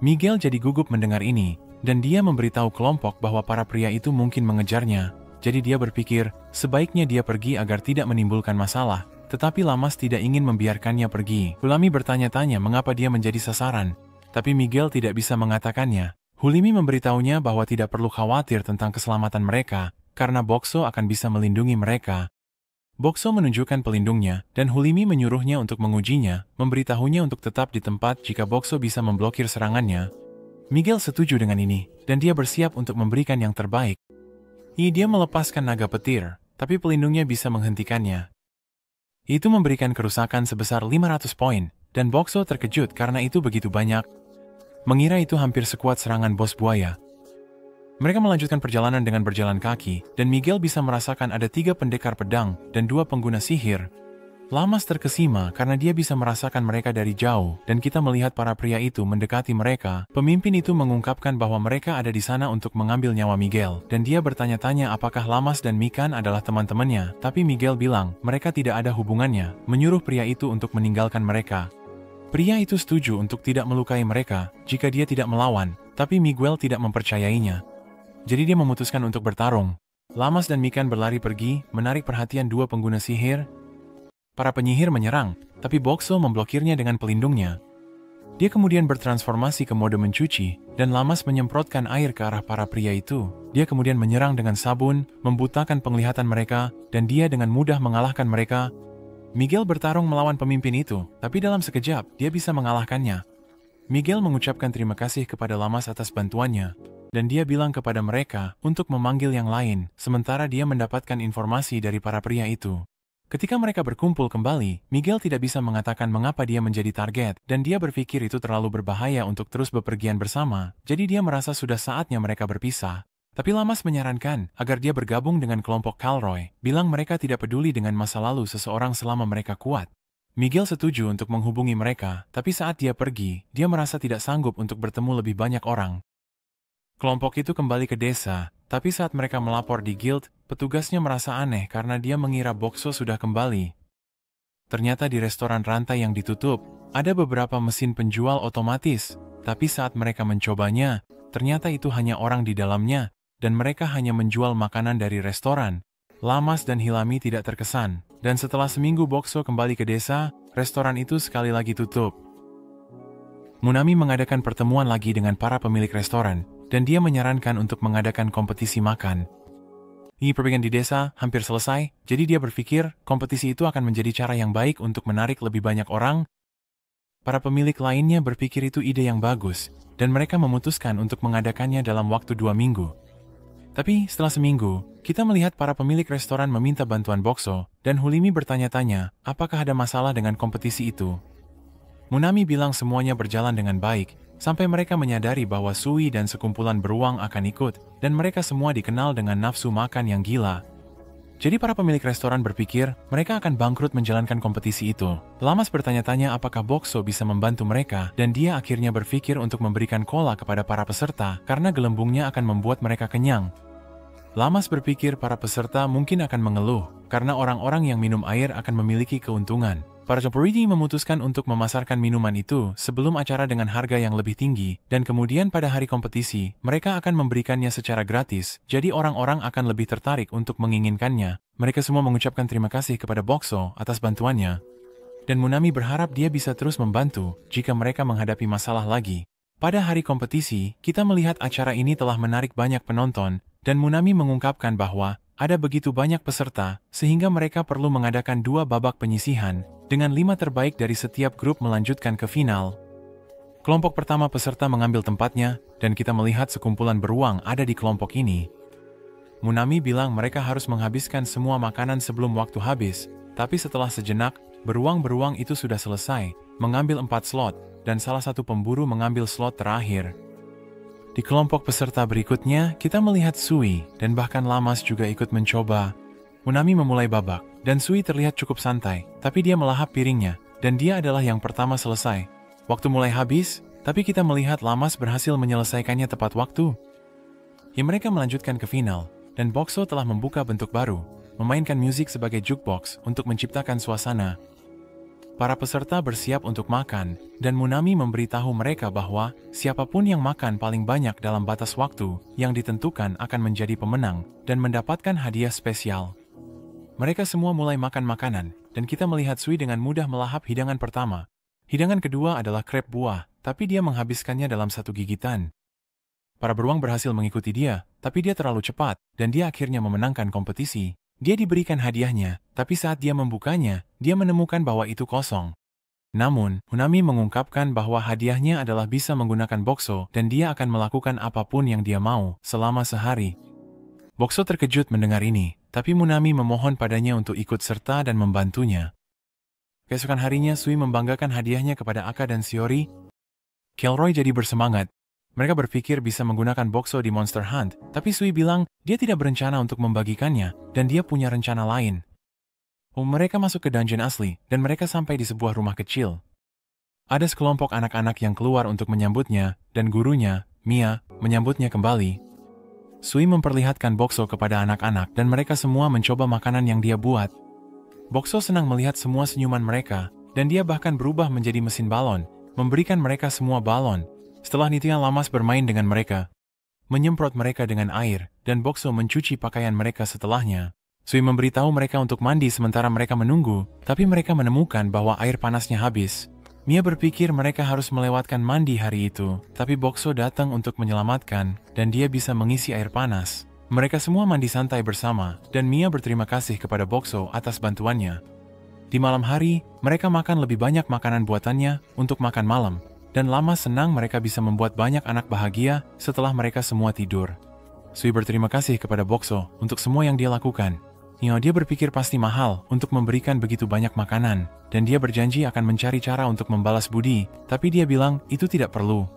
Miguel jadi gugup mendengar ini, dan dia memberitahu kelompok bahwa para pria itu mungkin mengejarnya. Jadi dia berpikir, sebaiknya dia pergi agar tidak menimbulkan masalah, tetapi Lamas tidak ingin membiarkannya pergi. Hulami bertanya-tanya mengapa dia menjadi sasaran, tapi Miguel tidak bisa mengatakannya. Hulimi memberitahunya bahwa tidak perlu khawatir tentang keselamatan mereka, karena Bokso akan bisa melindungi mereka. Bokso menunjukkan pelindungnya, dan Hulimi menyuruhnya untuk mengujinya, memberitahunya untuk tetap di tempat jika Bokso bisa memblokir serangannya. Miguel setuju dengan ini, dan dia bersiap untuk memberikan yang terbaik. Dia melepaskan naga petir, tapi pelindungnya bisa menghentikannya. Itu memberikan kerusakan sebesar 500 poin, dan Bokso terkejut karena itu begitu banyak. Mengira itu hampir sekuat serangan bos buaya. Mereka melanjutkan perjalanan dengan berjalan kaki, dan Miguel bisa merasakan ada 3 pendekar pedang dan 2 pengguna sihir. Lamas terkesima karena dia bisa merasakan mereka dari jauh, dan kita melihat para pria itu mendekati mereka. Pemimpin itu mengungkapkan bahwa mereka ada di sana untuk mengambil nyawa Miguel, dan dia bertanya-tanya apakah Lamas dan Mikan adalah teman-temannya, tapi Miguel bilang mereka tidak ada hubungannya, menyuruh pria itu untuk meninggalkan mereka. Pria itu setuju untuk tidak melukai mereka jika dia tidak melawan, tapi Miguel tidak mempercayainya. Jadi dia memutuskan untuk bertarung. Lamas dan Mikan berlari pergi, menarik perhatian 2 pengguna sihir. Para penyihir menyerang, tapi Bokso memblokirnya dengan pelindungnya. Dia kemudian bertransformasi ke mode mencuci, dan Lamas menyemprotkan air ke arah para pria itu. Dia kemudian menyerang dengan sabun, membutakan penglihatan mereka, dan dia dengan mudah mengalahkan mereka. Miguel bertarung melawan pemimpin itu, tapi dalam sekejap, dia bisa mengalahkannya. Miguel mengucapkan terima kasih kepada Lamas atas bantuannya, dan dia bilang kepada mereka untuk memanggil yang lain, sementara dia mendapatkan informasi dari para pria itu. Ketika mereka berkumpul kembali, Miguel tidak bisa mengatakan mengapa dia menjadi target, dan dia berpikir itu terlalu berbahaya untuk terus bepergian bersama, jadi dia merasa sudah saatnya mereka berpisah. Tapi Lamas menyarankan agar dia bergabung dengan kelompok Calroy, bilang mereka tidak peduli dengan masa lalu seseorang selama mereka kuat. Miguel setuju untuk menghubungi mereka, tapi saat dia pergi, dia merasa tidak sanggup untuk bertemu lebih banyak orang. Kelompok itu kembali ke desa, tapi saat mereka melapor di guild, petugasnya merasa aneh karena dia mengira Bokso sudah kembali. Ternyata di restoran rantai yang ditutup, ada beberapa mesin penjual otomatis, tapi saat mereka mencobanya, ternyata itu hanya orang di dalamnya, dan mereka hanya menjual makanan dari restoran. Lamas dan Hilami tidak terkesan, dan setelah seminggu Bokso kembali ke desa, restoran itu sekali lagi tutup. Munami mengadakan pertemuan lagi dengan para pemilik restoran, dan dia menyarankan untuk mengadakan kompetisi makan. Pertandingan di desa hampir selesai, jadi dia berpikir kompetisi itu akan menjadi cara yang baik untuk menarik lebih banyak orang. Para pemilik lainnya berpikir itu ide yang bagus, dan mereka memutuskan untuk mengadakannya dalam waktu 2 minggu. Tapi setelah seminggu, kita melihat para pemilik restoran meminta bantuan Bokso, dan Hulimi bertanya-tanya apakah ada masalah dengan kompetisi itu. Munami bilang semuanya berjalan dengan baik, sampai mereka menyadari bahwa Sui dan sekumpulan beruang akan ikut, dan mereka semua dikenal dengan nafsu makan yang gila. Jadi para pemilik restoran berpikir mereka akan bangkrut menjalankan kompetisi itu. Lamas bertanya-tanya apakah Bokso bisa membantu mereka, dan dia akhirnya berpikir untuk memberikan cola kepada para peserta karena gelembungnya akan membuat mereka kenyang. Lamas berpikir para peserta mungkin akan mengeluh, karena orang-orang yang minum air akan memiliki keuntungan. Para security memutuskan untuk memasarkan minuman itu sebelum acara dengan harga yang lebih tinggi, dan kemudian pada hari kompetisi, mereka akan memberikannya secara gratis, jadi orang-orang akan lebih tertarik untuk menginginkannya. Mereka semua mengucapkan terima kasih kepada Boxo atas bantuannya. Dan Munami berharap dia bisa terus membantu jika mereka menghadapi masalah lagi. Pada hari kompetisi, kita melihat acara ini telah menarik banyak penonton, dan Munami mengungkapkan bahwa ada begitu banyak peserta, sehingga mereka perlu mengadakan 2 babak penyisihan, dengan 5 terbaik dari setiap grup melanjutkan ke final. Kelompok pertama peserta mengambil tempatnya, dan kita melihat sekumpulan beruang ada di kelompok ini. Munami bilang mereka harus menghabiskan semua makanan sebelum waktu habis, tapi setelah sejenak, beruang-beruang itu sudah selesai, mengambil 4 slot, dan salah satu pemburu mengambil slot terakhir. Di kelompok peserta berikutnya, kita melihat Sui, dan bahkan Lamas juga ikut mencoba. Munami memulai babak, dan Sui terlihat cukup santai, tapi dia melahap piringnya, dan dia adalah yang pertama selesai. Waktu mulai habis, tapi kita melihat Lamas berhasil menyelesaikannya tepat waktu. Mereka melanjutkan ke final, dan Boxo telah membuka bentuk baru, memainkan musik sebagai jukebox untuk menciptakan suasana. Para peserta bersiap untuk makan, dan Munami memberitahu mereka bahwa siapapun yang makan paling banyak dalam batas waktu yang ditentukan akan menjadi pemenang dan mendapatkan hadiah spesial. Mereka semua mulai makan makanan, dan kita melihat Sui dengan mudah melahap hidangan pertama. Hidangan kedua adalah krep buah, tapi dia menghabiskannya dalam 1 gigitan. Para beruang berhasil mengikuti dia, tapi dia terlalu cepat, dan dia akhirnya memenangkan kompetisi. Dia diberikan hadiahnya, tapi saat dia membukanya, dia menemukan bahwa itu kosong. Namun, Munami mengungkapkan bahwa hadiahnya adalah bisa menggunakan Boxo dan dia akan melakukan apapun yang dia mau selama sehari. Boxo terkejut mendengar ini, tapi Munami memohon padanya untuk ikut serta dan membantunya. Keesokan harinya, Sui membanggakan hadiahnya kepada Aka dan Shiori. Kelroy jadi bersemangat. Mereka berpikir bisa menggunakan Boxo di Monster Hunt, tapi Sui bilang dia tidak berencana untuk membagikannya, dan dia punya rencana lain. Mereka masuk ke dungeon asli, dan mereka sampai di sebuah rumah kecil. Ada sekelompok anak-anak yang keluar untuk menyambutnya, dan gurunya, Mia, menyambutnya kembali. Sui memperlihatkan Boxo kepada anak-anak, dan mereka semua mencoba makanan yang dia buat. Boxo senang melihat semua senyuman mereka, dan dia bahkan berubah menjadi mesin balon, memberikan mereka semua balon. Setelah Nitya Lamas bermain dengan mereka, menyemprot mereka dengan air, dan Boxo mencuci pakaian mereka setelahnya. Sui memberitahu mereka untuk mandi sementara mereka menunggu, tapi mereka menemukan bahwa air panasnya habis. Mia berpikir mereka harus melewatkan mandi hari itu, tapi Boxo datang untuk menyelamatkan, dan dia bisa mengisi air panas. Mereka semua mandi santai bersama, dan Mia berterima kasih kepada Boxo atas bantuannya. Di malam hari, mereka makan lebih banyak makanan buatannya untuk makan malam. Dan Lama senang mereka bisa membuat banyak anak bahagia setelah mereka semua tidur. Sui berterima kasih kepada Boxo untuk semua yang dia lakukan. Dia berpikir pasti mahal untuk memberikan begitu banyak makanan, dan dia berjanji akan mencari cara untuk membalas budi, tapi dia bilang itu tidak perlu.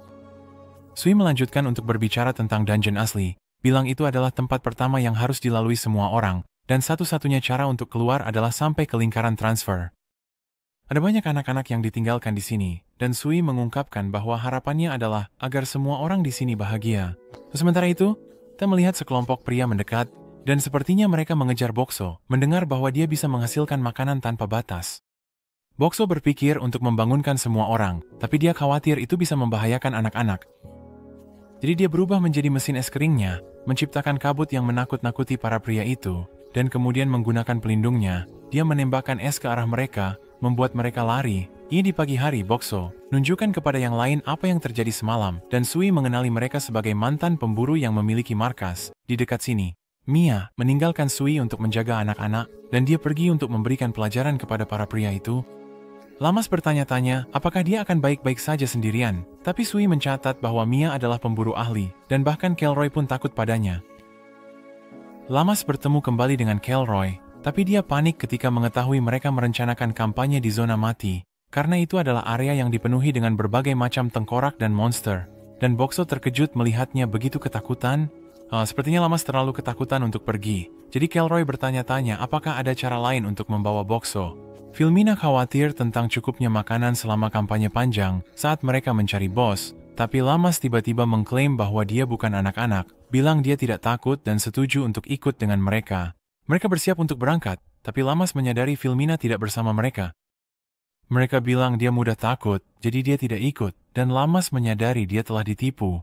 Sui melanjutkan untuk berbicara tentang dungeon asli, bilang itu adalah tempat pertama yang harus dilalui semua orang, dan satu-satunya cara untuk keluar adalah sampai ke lingkaran transfer. Ada banyak anak-anak yang ditinggalkan di sini, dan Sui mengungkapkan bahwa harapannya adalah agar semua orang di sini bahagia. Sementara itu, kita melihat sekelompok pria mendekat, dan sepertinya mereka mengejar Boxo, mendengar bahwa dia bisa menghasilkan makanan tanpa batas. Boxo berpikir untuk membangunkan semua orang, tapi dia khawatir itu bisa membahayakan anak-anak. Jadi dia berubah menjadi mesin es keringnya, menciptakan kabut yang menakut-nakuti para pria itu, dan kemudian menggunakan pelindungnya, dia menembakkan es ke arah mereka, membuat mereka lari. Ini di pagi hari, Boxo nunjukkan kepada yang lain apa yang terjadi semalam, dan Sui mengenali mereka sebagai mantan pemburu yang memiliki markas di dekat sini. Mia meninggalkan Sui untuk menjaga anak-anak, dan dia pergi untuk memberikan pelajaran kepada para pria itu. Lamas bertanya-tanya apakah dia akan baik-baik saja sendirian, tapi Sui mencatat bahwa Mia adalah pemburu ahli, dan bahkan Kelroy pun takut padanya. Lamas bertemu kembali dengan Kelroy, tapi dia panik ketika mengetahui mereka merencanakan kampanye di zona mati, karena itu adalah area yang dipenuhi dengan berbagai macam tengkorak dan monster, dan Boxo terkejut melihatnya begitu ketakutan. Sepertinya Lamas terlalu ketakutan untuk pergi, jadi Kelroy bertanya-tanya apakah ada cara lain untuk membawa Boxo. Filmina khawatir tentang cukupnya makanan selama kampanye panjang saat mereka mencari bos, Tapi Lamas tiba-tiba mengklaim bahwa dia bukan anak-anak, bilang dia tidak takut dan setuju untuk ikut dengan mereka. Mereka bersiap untuk berangkat, tapi Lamas menyadari Filmina tidak bersama mereka. Mereka bilang dia mudah takut, jadi dia tidak ikut, dan Lamas menyadari dia telah ditipu.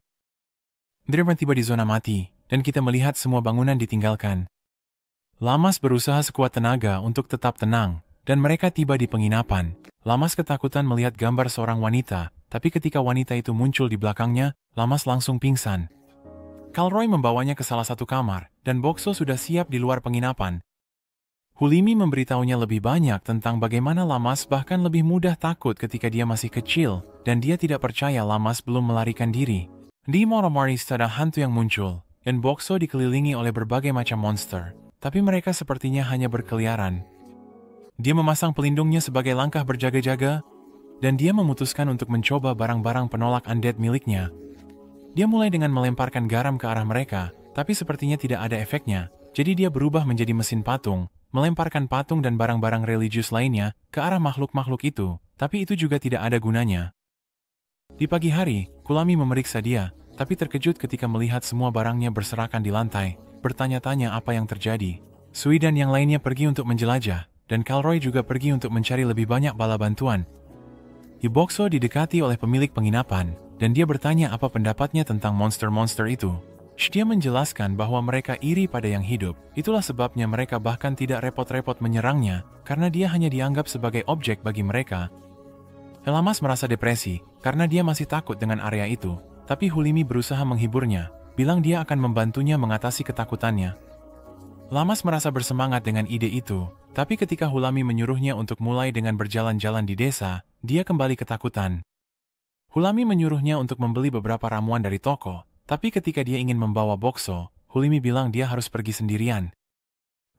Derman tiba di zona mati, dan kita melihat semua bangunan ditinggalkan. Lamas berusaha sekuat tenaga untuk tetap tenang, dan mereka tiba di penginapan. Lamas ketakutan melihat gambar seorang wanita, tapi ketika wanita itu muncul di belakangnya, Lamas langsung pingsan. Calroy membawanya ke salah satu kamar, dan Boxo sudah siap di luar penginapan. Hulimi memberitahunya lebih banyak tentang bagaimana Lamas bahkan lebih mudah takut ketika dia masih kecil, dan dia tidak percaya Lamas belum melarikan diri. Di Moromaris ada hantu yang muncul, dan Boxo dikelilingi oleh berbagai macam monster, tapi mereka sepertinya hanya berkeliaran. Dia memasang pelindungnya sebagai langkah berjaga-jaga, dan dia memutuskan untuk mencoba barang-barang penolak undead miliknya. Dia mulai dengan melemparkan garam ke arah mereka, tapi sepertinya tidak ada efeknya, jadi dia berubah menjadi mesin patung, melemparkan patung dan barang-barang religius lainnya ke arah makhluk-makhluk itu, tapi itu juga tidak ada gunanya. Di pagi hari, Kulami memeriksa dia, tapi terkejut ketika melihat semua barangnya berserakan di lantai, bertanya-tanya apa yang terjadi. Sui dan yang lainnya pergi untuk menjelajah, dan Calroy juga pergi untuk mencari lebih banyak bala bantuan. Boxo didekati oleh pemilik penginapan, dan dia bertanya apa pendapatnya tentang monster-monster itu. Dia menjelaskan bahwa mereka iri pada yang hidup, itulah sebabnya mereka bahkan tidak repot-repot menyerangnya, karena dia hanya dianggap sebagai objek bagi mereka. Lamas merasa depresi, karena dia masih takut dengan area itu, tapi Hulimi berusaha menghiburnya, bilang dia akan membantunya mengatasi ketakutannya. Lamas merasa bersemangat dengan ide itu, tapi ketika Hulami menyuruhnya untuk mulai dengan berjalan-jalan di desa, dia kembali ketakutan. Hulami menyuruhnya untuk membeli beberapa ramuan dari toko, tapi ketika dia ingin membawa Boxo, Hulimi bilang dia harus pergi sendirian.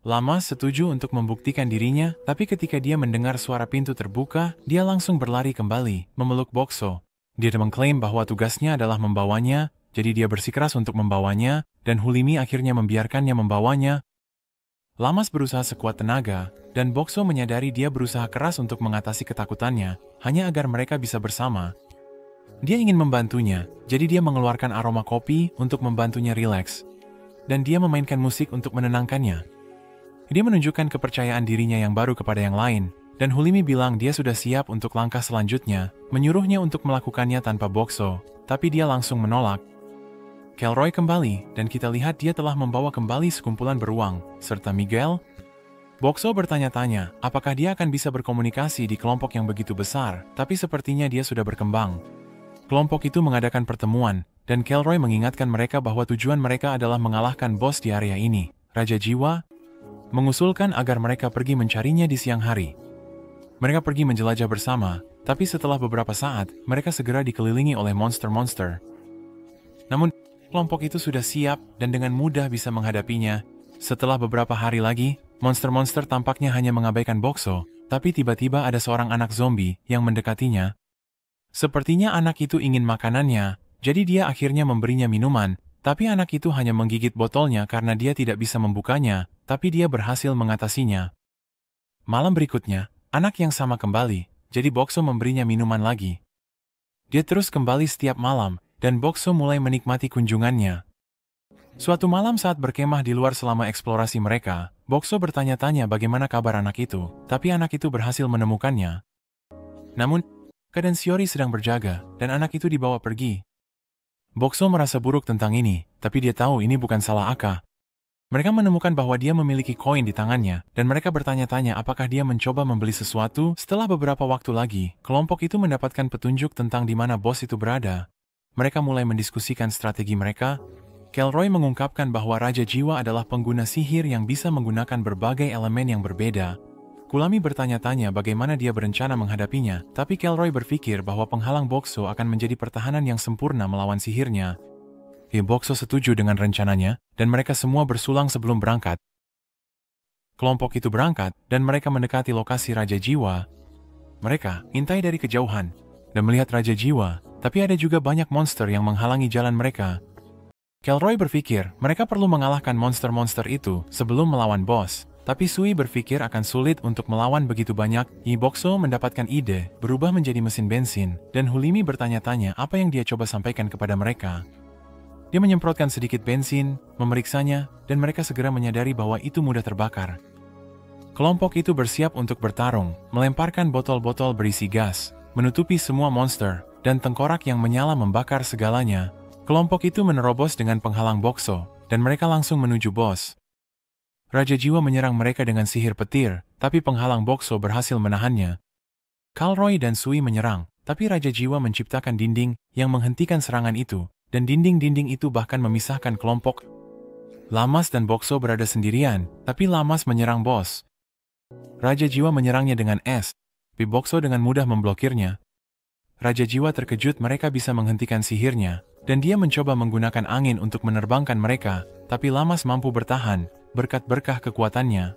Lamas setuju untuk membuktikan dirinya, tapi ketika dia mendengar suara pintu terbuka, dia langsung berlari kembali, memeluk Boxo. Dia mengklaim bahwa tugasnya adalah membawanya, jadi dia bersikeras untuk membawanya, dan Hulimi akhirnya membiarkannya membawanya. Lamas berusaha sekuat tenaga, dan Boxo menyadari dia berusaha keras untuk mengatasi ketakutannya, hanya agar mereka bisa bersama. Dia ingin membantunya, jadi dia mengeluarkan aroma kopi untuk membantunya rileks. Dan dia memainkan musik untuk menenangkannya. Dia menunjukkan kepercayaan dirinya yang baru kepada yang lain, dan Hulimi bilang dia sudah siap untuk langkah selanjutnya, menyuruhnya untuk melakukannya tanpa Boxo, tapi dia langsung menolak. Calroy kembali, dan kita lihat dia telah membawa kembali sekumpulan beruang, serta Miguel. Boxo bertanya-tanya, apakah dia akan bisa berkomunikasi di kelompok yang begitu besar, tapi sepertinya dia sudah berkembang. Kelompok itu mengadakan pertemuan, dan Calroy mengingatkan mereka bahwa tujuan mereka adalah mengalahkan bos di area ini, Raja Jiwa, mengusulkan agar mereka pergi mencarinya di siang hari. Mereka pergi menjelajah bersama, tapi setelah beberapa saat, mereka segera dikelilingi oleh monster-monster. Namun, kelompok itu sudah siap dan dengan mudah bisa menghadapinya. Setelah beberapa hari lagi, monster-monster tampaknya hanya mengabaikan Boxo, tapi tiba-tiba ada seorang anak zombie yang mendekatinya. Sepertinya anak itu ingin makanannya, jadi dia akhirnya memberinya minuman, tapi anak itu hanya menggigit botolnya karena dia tidak bisa membukanya, tapi dia berhasil mengatasinya. Malam berikutnya, anak yang sama kembali, jadi Boxo memberinya minuman lagi. Dia terus kembali setiap malam, dan Boxo mulai menikmati kunjungannya. Suatu malam saat berkemah di luar selama eksplorasi mereka, Boxo bertanya-tanya bagaimana kabar anak itu, tapi anak itu berhasil menemukannya. Namun, keadaan Shiori sedang berjaga, dan anak itu dibawa pergi. Boxo merasa buruk tentang ini, tapi dia tahu ini bukan salah Aka. Mereka menemukan bahwa dia memiliki koin di tangannya, dan mereka bertanya-tanya apakah dia mencoba membeli sesuatu. Setelah beberapa waktu lagi, kelompok itu mendapatkan petunjuk tentang di mana bos itu berada. Mereka mulai mendiskusikan strategi mereka. Calroy mengungkapkan bahwa Raja Jiwa adalah pengguna sihir yang bisa menggunakan berbagai elemen yang berbeda. Kulami bertanya-tanya bagaimana dia berencana menghadapinya, tapi Calroy berpikir bahwa penghalang Boxo akan menjadi pertahanan yang sempurna melawan sihirnya. Boxo setuju dengan rencananya, dan mereka semua bersulang sebelum berangkat. Kelompok itu berangkat, dan mereka mendekati lokasi Raja Jiwa. Mereka intai dari kejauhan, dan melihat Raja Jiwa, tapi ada juga banyak monster yang menghalangi jalan mereka. Calroy berpikir mereka perlu mengalahkan monster-monster itu sebelum melawan bos. Tapi Sui berpikir akan sulit untuk melawan begitu banyak. Bokso mendapatkan ide, berubah menjadi mesin bensin, dan Hulimi bertanya-tanya apa yang dia coba sampaikan kepada mereka. Dia menyemprotkan sedikit bensin, memeriksanya, dan mereka segera menyadari bahwa itu mudah terbakar. Kelompok itu bersiap untuk bertarung, melemparkan botol-botol berisi gas, menutupi semua monster, dan tengkorak yang menyala membakar segalanya. Kelompok itu menerobos dengan penghalang Bokso, dan mereka langsung menuju bos. Raja Jiwa menyerang mereka dengan sihir petir, tapi penghalang Bokso berhasil menahannya. Kalroy dan Sui menyerang, tapi Raja Jiwa menciptakan dinding yang menghentikan serangan itu, dan dinding-dinding itu bahkan memisahkan kelompok. Lamas dan Bokso berada sendirian, tapi Lamas menyerang bos. Raja Jiwa menyerangnya dengan es, tapi Bokso dengan mudah memblokirnya. Raja Jiwa terkejut mereka bisa menghentikan sihirnya, dan dia mencoba menggunakan angin untuk menerbangkan mereka, tapi Lamas mampu bertahan, berkat berkah kekuatannya.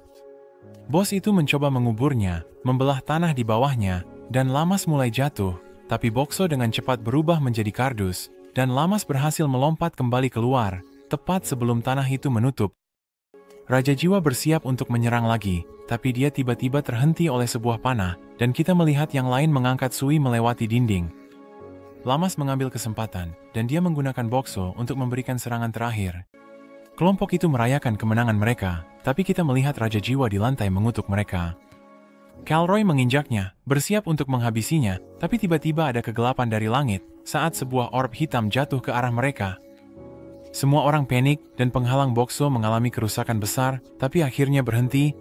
Bos itu mencoba menguburnya, membelah tanah di bawahnya, dan Lamas mulai jatuh, tapi Bokso dengan cepat berubah menjadi kardus, dan Lamas berhasil melompat kembali keluar, tepat sebelum tanah itu menutup. Raja Jiwa bersiap untuk menyerang lagi, tapi dia tiba-tiba terhenti oleh sebuah panah, dan kita melihat yang lain mengangkat Sui melewati dinding. Lamas mengambil kesempatan, dan dia menggunakan Bokso untuk memberikan serangan terakhir. Kelompok itu merayakan kemenangan mereka, tapi kita melihat Raja Jiwa di lantai mengutuk mereka. Kalroy menginjaknya, bersiap untuk menghabisinya, tapi tiba-tiba ada kegelapan dari langit saat sebuah orb hitam jatuh ke arah mereka. Semua orang panik dan penghalang Bokso mengalami kerusakan besar, tapi akhirnya berhenti.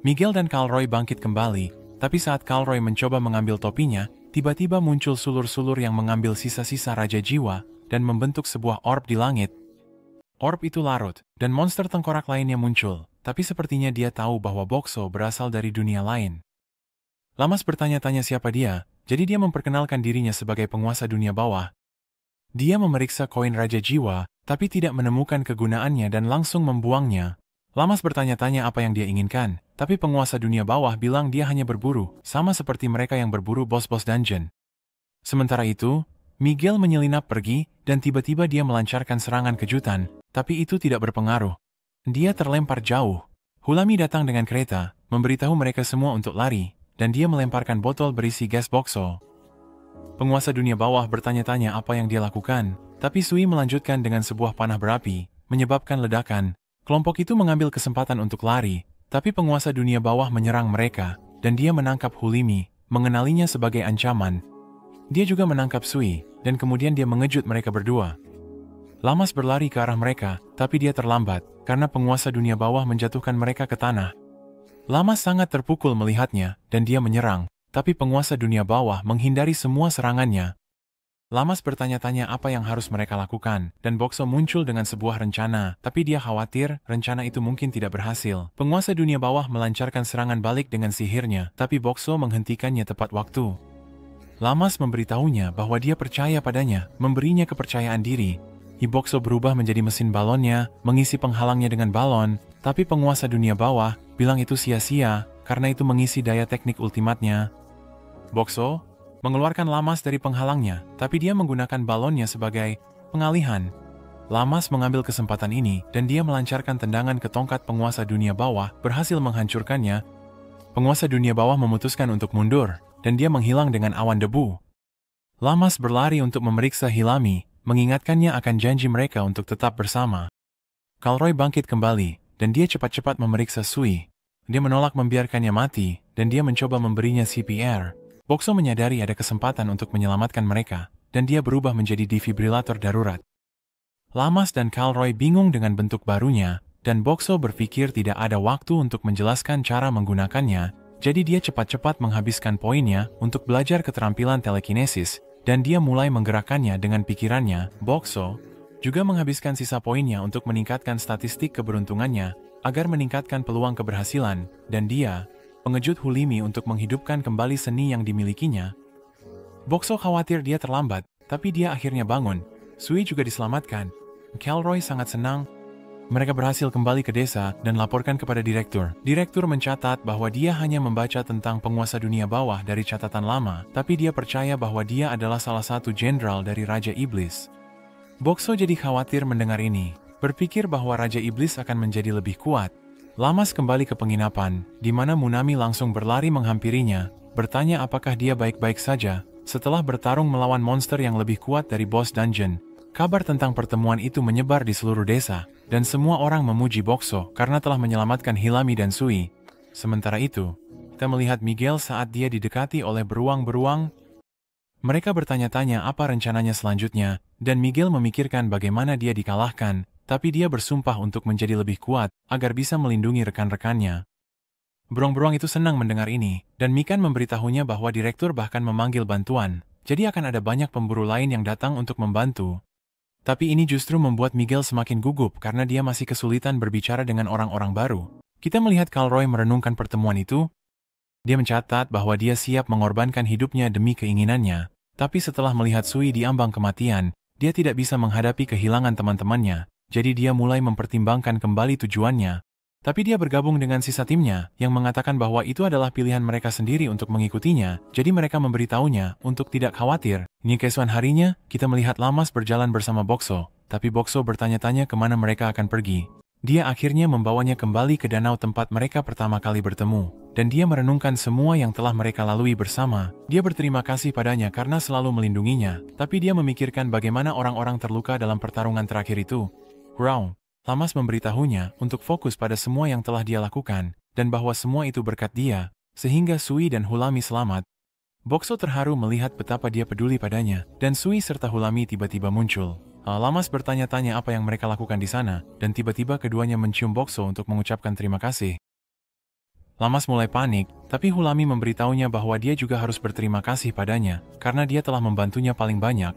Miguel dan Kalroy bangkit kembali, tapi saat Kalroy mencoba mengambil topinya, tiba-tiba muncul sulur-sulur yang mengambil sisa-sisa Raja Jiwa dan membentuk sebuah orb di langit. Orb itu larut, dan monster tengkorak lainnya muncul, tapi sepertinya dia tahu bahwa Bokso berasal dari dunia lain. Lamas bertanya-tanya siapa dia, jadi dia memperkenalkan dirinya sebagai penguasa dunia bawah. Dia memeriksa koin Raja Jiwa, tapi tidak menemukan kegunaannya dan langsung membuangnya. Lamas bertanya-tanya apa yang dia inginkan, tapi penguasa dunia bawah bilang dia hanya berburu, sama seperti mereka yang berburu bos-bos dungeon. Sementara itu, Miguel menyelinap pergi, dan tiba-tiba dia melancarkan serangan kejutan, tapi itu tidak berpengaruh. Dia terlempar jauh. Hulami datang dengan kereta, memberitahu mereka semua untuk lari, dan dia melemparkan botol berisi gas Bokso. Penguasa dunia bawah bertanya-tanya apa yang dia lakukan, tapi Sui melanjutkan dengan sebuah panah berapi, menyebabkan ledakan. Kelompok itu mengambil kesempatan untuk lari, tapi penguasa dunia bawah menyerang mereka, dan dia menangkap Hulimi, mengenalinya sebagai ancaman. Dia juga menangkap Sui, dan kemudian dia mengejut mereka berdua. Lamas berlari ke arah mereka, tapi dia terlambat, karena penguasa dunia bawah menjatuhkan mereka ke tanah. Lamas sangat terpukul melihatnya, dan dia menyerang. Tapi penguasa dunia bawah menghindari semua serangannya. Lamas bertanya-tanya apa yang harus mereka lakukan, dan Bokso muncul dengan sebuah rencana, tapi dia khawatir rencana itu mungkin tidak berhasil. Penguasa dunia bawah melancarkan serangan balik dengan sihirnya, tapi Bokso menghentikannya tepat waktu. Lamas memberitahunya bahwa dia percaya padanya, memberinya kepercayaan diri. Bokso berubah menjadi mesin balonnya, mengisi penghalangnya dengan balon, tapi penguasa dunia bawah bilang itu sia-sia, karena itu mengisi daya teknik ultimatnya. Bokso mengeluarkan Lamas dari penghalangnya, tapi dia menggunakan balonnya sebagai pengalihan. Lamas mengambil kesempatan ini, dan dia melancarkan tendangan ke tongkat penguasa dunia bawah, berhasil menghancurkannya. Penguasa dunia bawah memutuskan untuk mundur, dan dia menghilang dengan awan debu. Lamas berlari untuk memeriksa Hilami, mengingatkannya akan janji mereka untuk tetap bersama. Kalroy bangkit kembali, dan dia cepat-cepat memeriksa Sui. Dia menolak membiarkannya mati, dan dia mencoba memberinya CPR. Bokso menyadari ada kesempatan untuk menyelamatkan mereka, dan dia berubah menjadi defibrilator darurat. Lamas dan Kalroy bingung dengan bentuk barunya, dan Bokso berpikir tidak ada waktu untuk menjelaskan cara menggunakannya, jadi dia cepat-cepat menghabiskan poinnya untuk belajar keterampilan telekinesis, dan dia mulai menggerakkannya dengan pikirannya. Bokso juga menghabiskan sisa poinnya untuk meningkatkan statistik keberuntungannya, agar meningkatkan peluang keberhasilan, dan dia mengejut Hulimi untuk menghidupkan kembali seni yang dimilikinya. Bokso khawatir dia terlambat, tapi dia akhirnya bangun. Sui juga diselamatkan. Kalroy sangat senang. Mereka berhasil kembali ke desa dan laporkan kepada direktur. Direktur mencatat bahwa dia hanya membaca tentang penguasa dunia bawah dari catatan lama, tapi dia percaya bahwa dia adalah salah satu jenderal dari Raja Iblis. Bokso jadi khawatir mendengar ini, berpikir bahwa Raja Iblis akan menjadi lebih kuat. Lamas kembali ke penginapan, di mana Munami langsung berlari menghampirinya, bertanya apakah dia baik-baik saja. Setelah bertarung melawan monster yang lebih kuat dari bos dungeon, kabar tentang pertemuan itu menyebar di seluruh desa, dan semua orang memuji Boxo karena telah menyelamatkan Hilami dan Sui. Sementara itu, kita melihat Miguel saat dia didekati oleh beruang-beruang. Mereka bertanya-tanya apa rencananya selanjutnya, dan Miguel memikirkan bagaimana dia dikalahkan, tapi dia bersumpah untuk menjadi lebih kuat, agar bisa melindungi rekan-rekannya. Beruang-beruang itu senang mendengar ini, dan Mikan memberitahunya bahwa direktur bahkan memanggil bantuan, jadi akan ada banyak pemburu lain yang datang untuk membantu. Tapi ini justru membuat Miguel semakin gugup karena dia masih kesulitan berbicara dengan orang-orang baru. Kita melihat Calroy merenungkan pertemuan itu. Dia mencatat bahwa dia siap mengorbankan hidupnya demi keinginannya, tapi setelah melihat Sui di ambang kematian, dia tidak bisa menghadapi kehilangan teman-temannya, jadi dia mulai mempertimbangkan kembali tujuannya. Tapi dia bergabung dengan sisa timnya, yang mengatakan bahwa itu adalah pilihan mereka sendiri untuk mengikutinya, jadi mereka memberitahunya untuk tidak khawatir. Di keesokan harinya, kita melihat Lamas berjalan bersama Boxo, tapi Boxo bertanya-tanya kemana mereka akan pergi. Dia akhirnya membawanya kembali ke danau tempat mereka pertama kali bertemu, dan dia merenungkan semua yang telah mereka lalui bersama. Dia berterima kasih padanya karena selalu melindunginya, tapi dia memikirkan bagaimana orang-orang terluka dalam pertarungan terakhir itu. Wow! Lamas memberitahunya untuk fokus pada semua yang telah dia lakukan, dan bahwa semua itu berkat dia, sehingga Sui dan Hulami selamat. Boxo terharu melihat betapa dia peduli padanya, dan Sui serta Hulami tiba-tiba muncul. Lamas bertanya-tanya apa yang mereka lakukan di sana, dan tiba-tiba keduanya mencium Boxo untuk mengucapkan terima kasih. Lamas mulai panik, tapi Hulami memberitahunya bahwa dia juga harus berterima kasih padanya, karena dia telah membantunya paling banyak.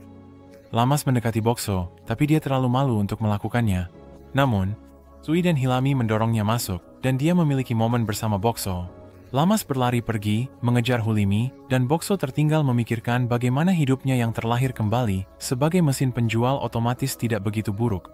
Lamas mendekati Boxo, tapi dia terlalu malu untuk melakukannya. Namun, Sui dan Hilami mendorongnya masuk, dan dia memiliki momen bersama Boxo. Lamas berlari pergi, mengejar Hulimi, dan Boxo tertinggal memikirkan bagaimana hidupnya yang terlahir kembali sebagai mesin penjual otomatis tidak begitu buruk.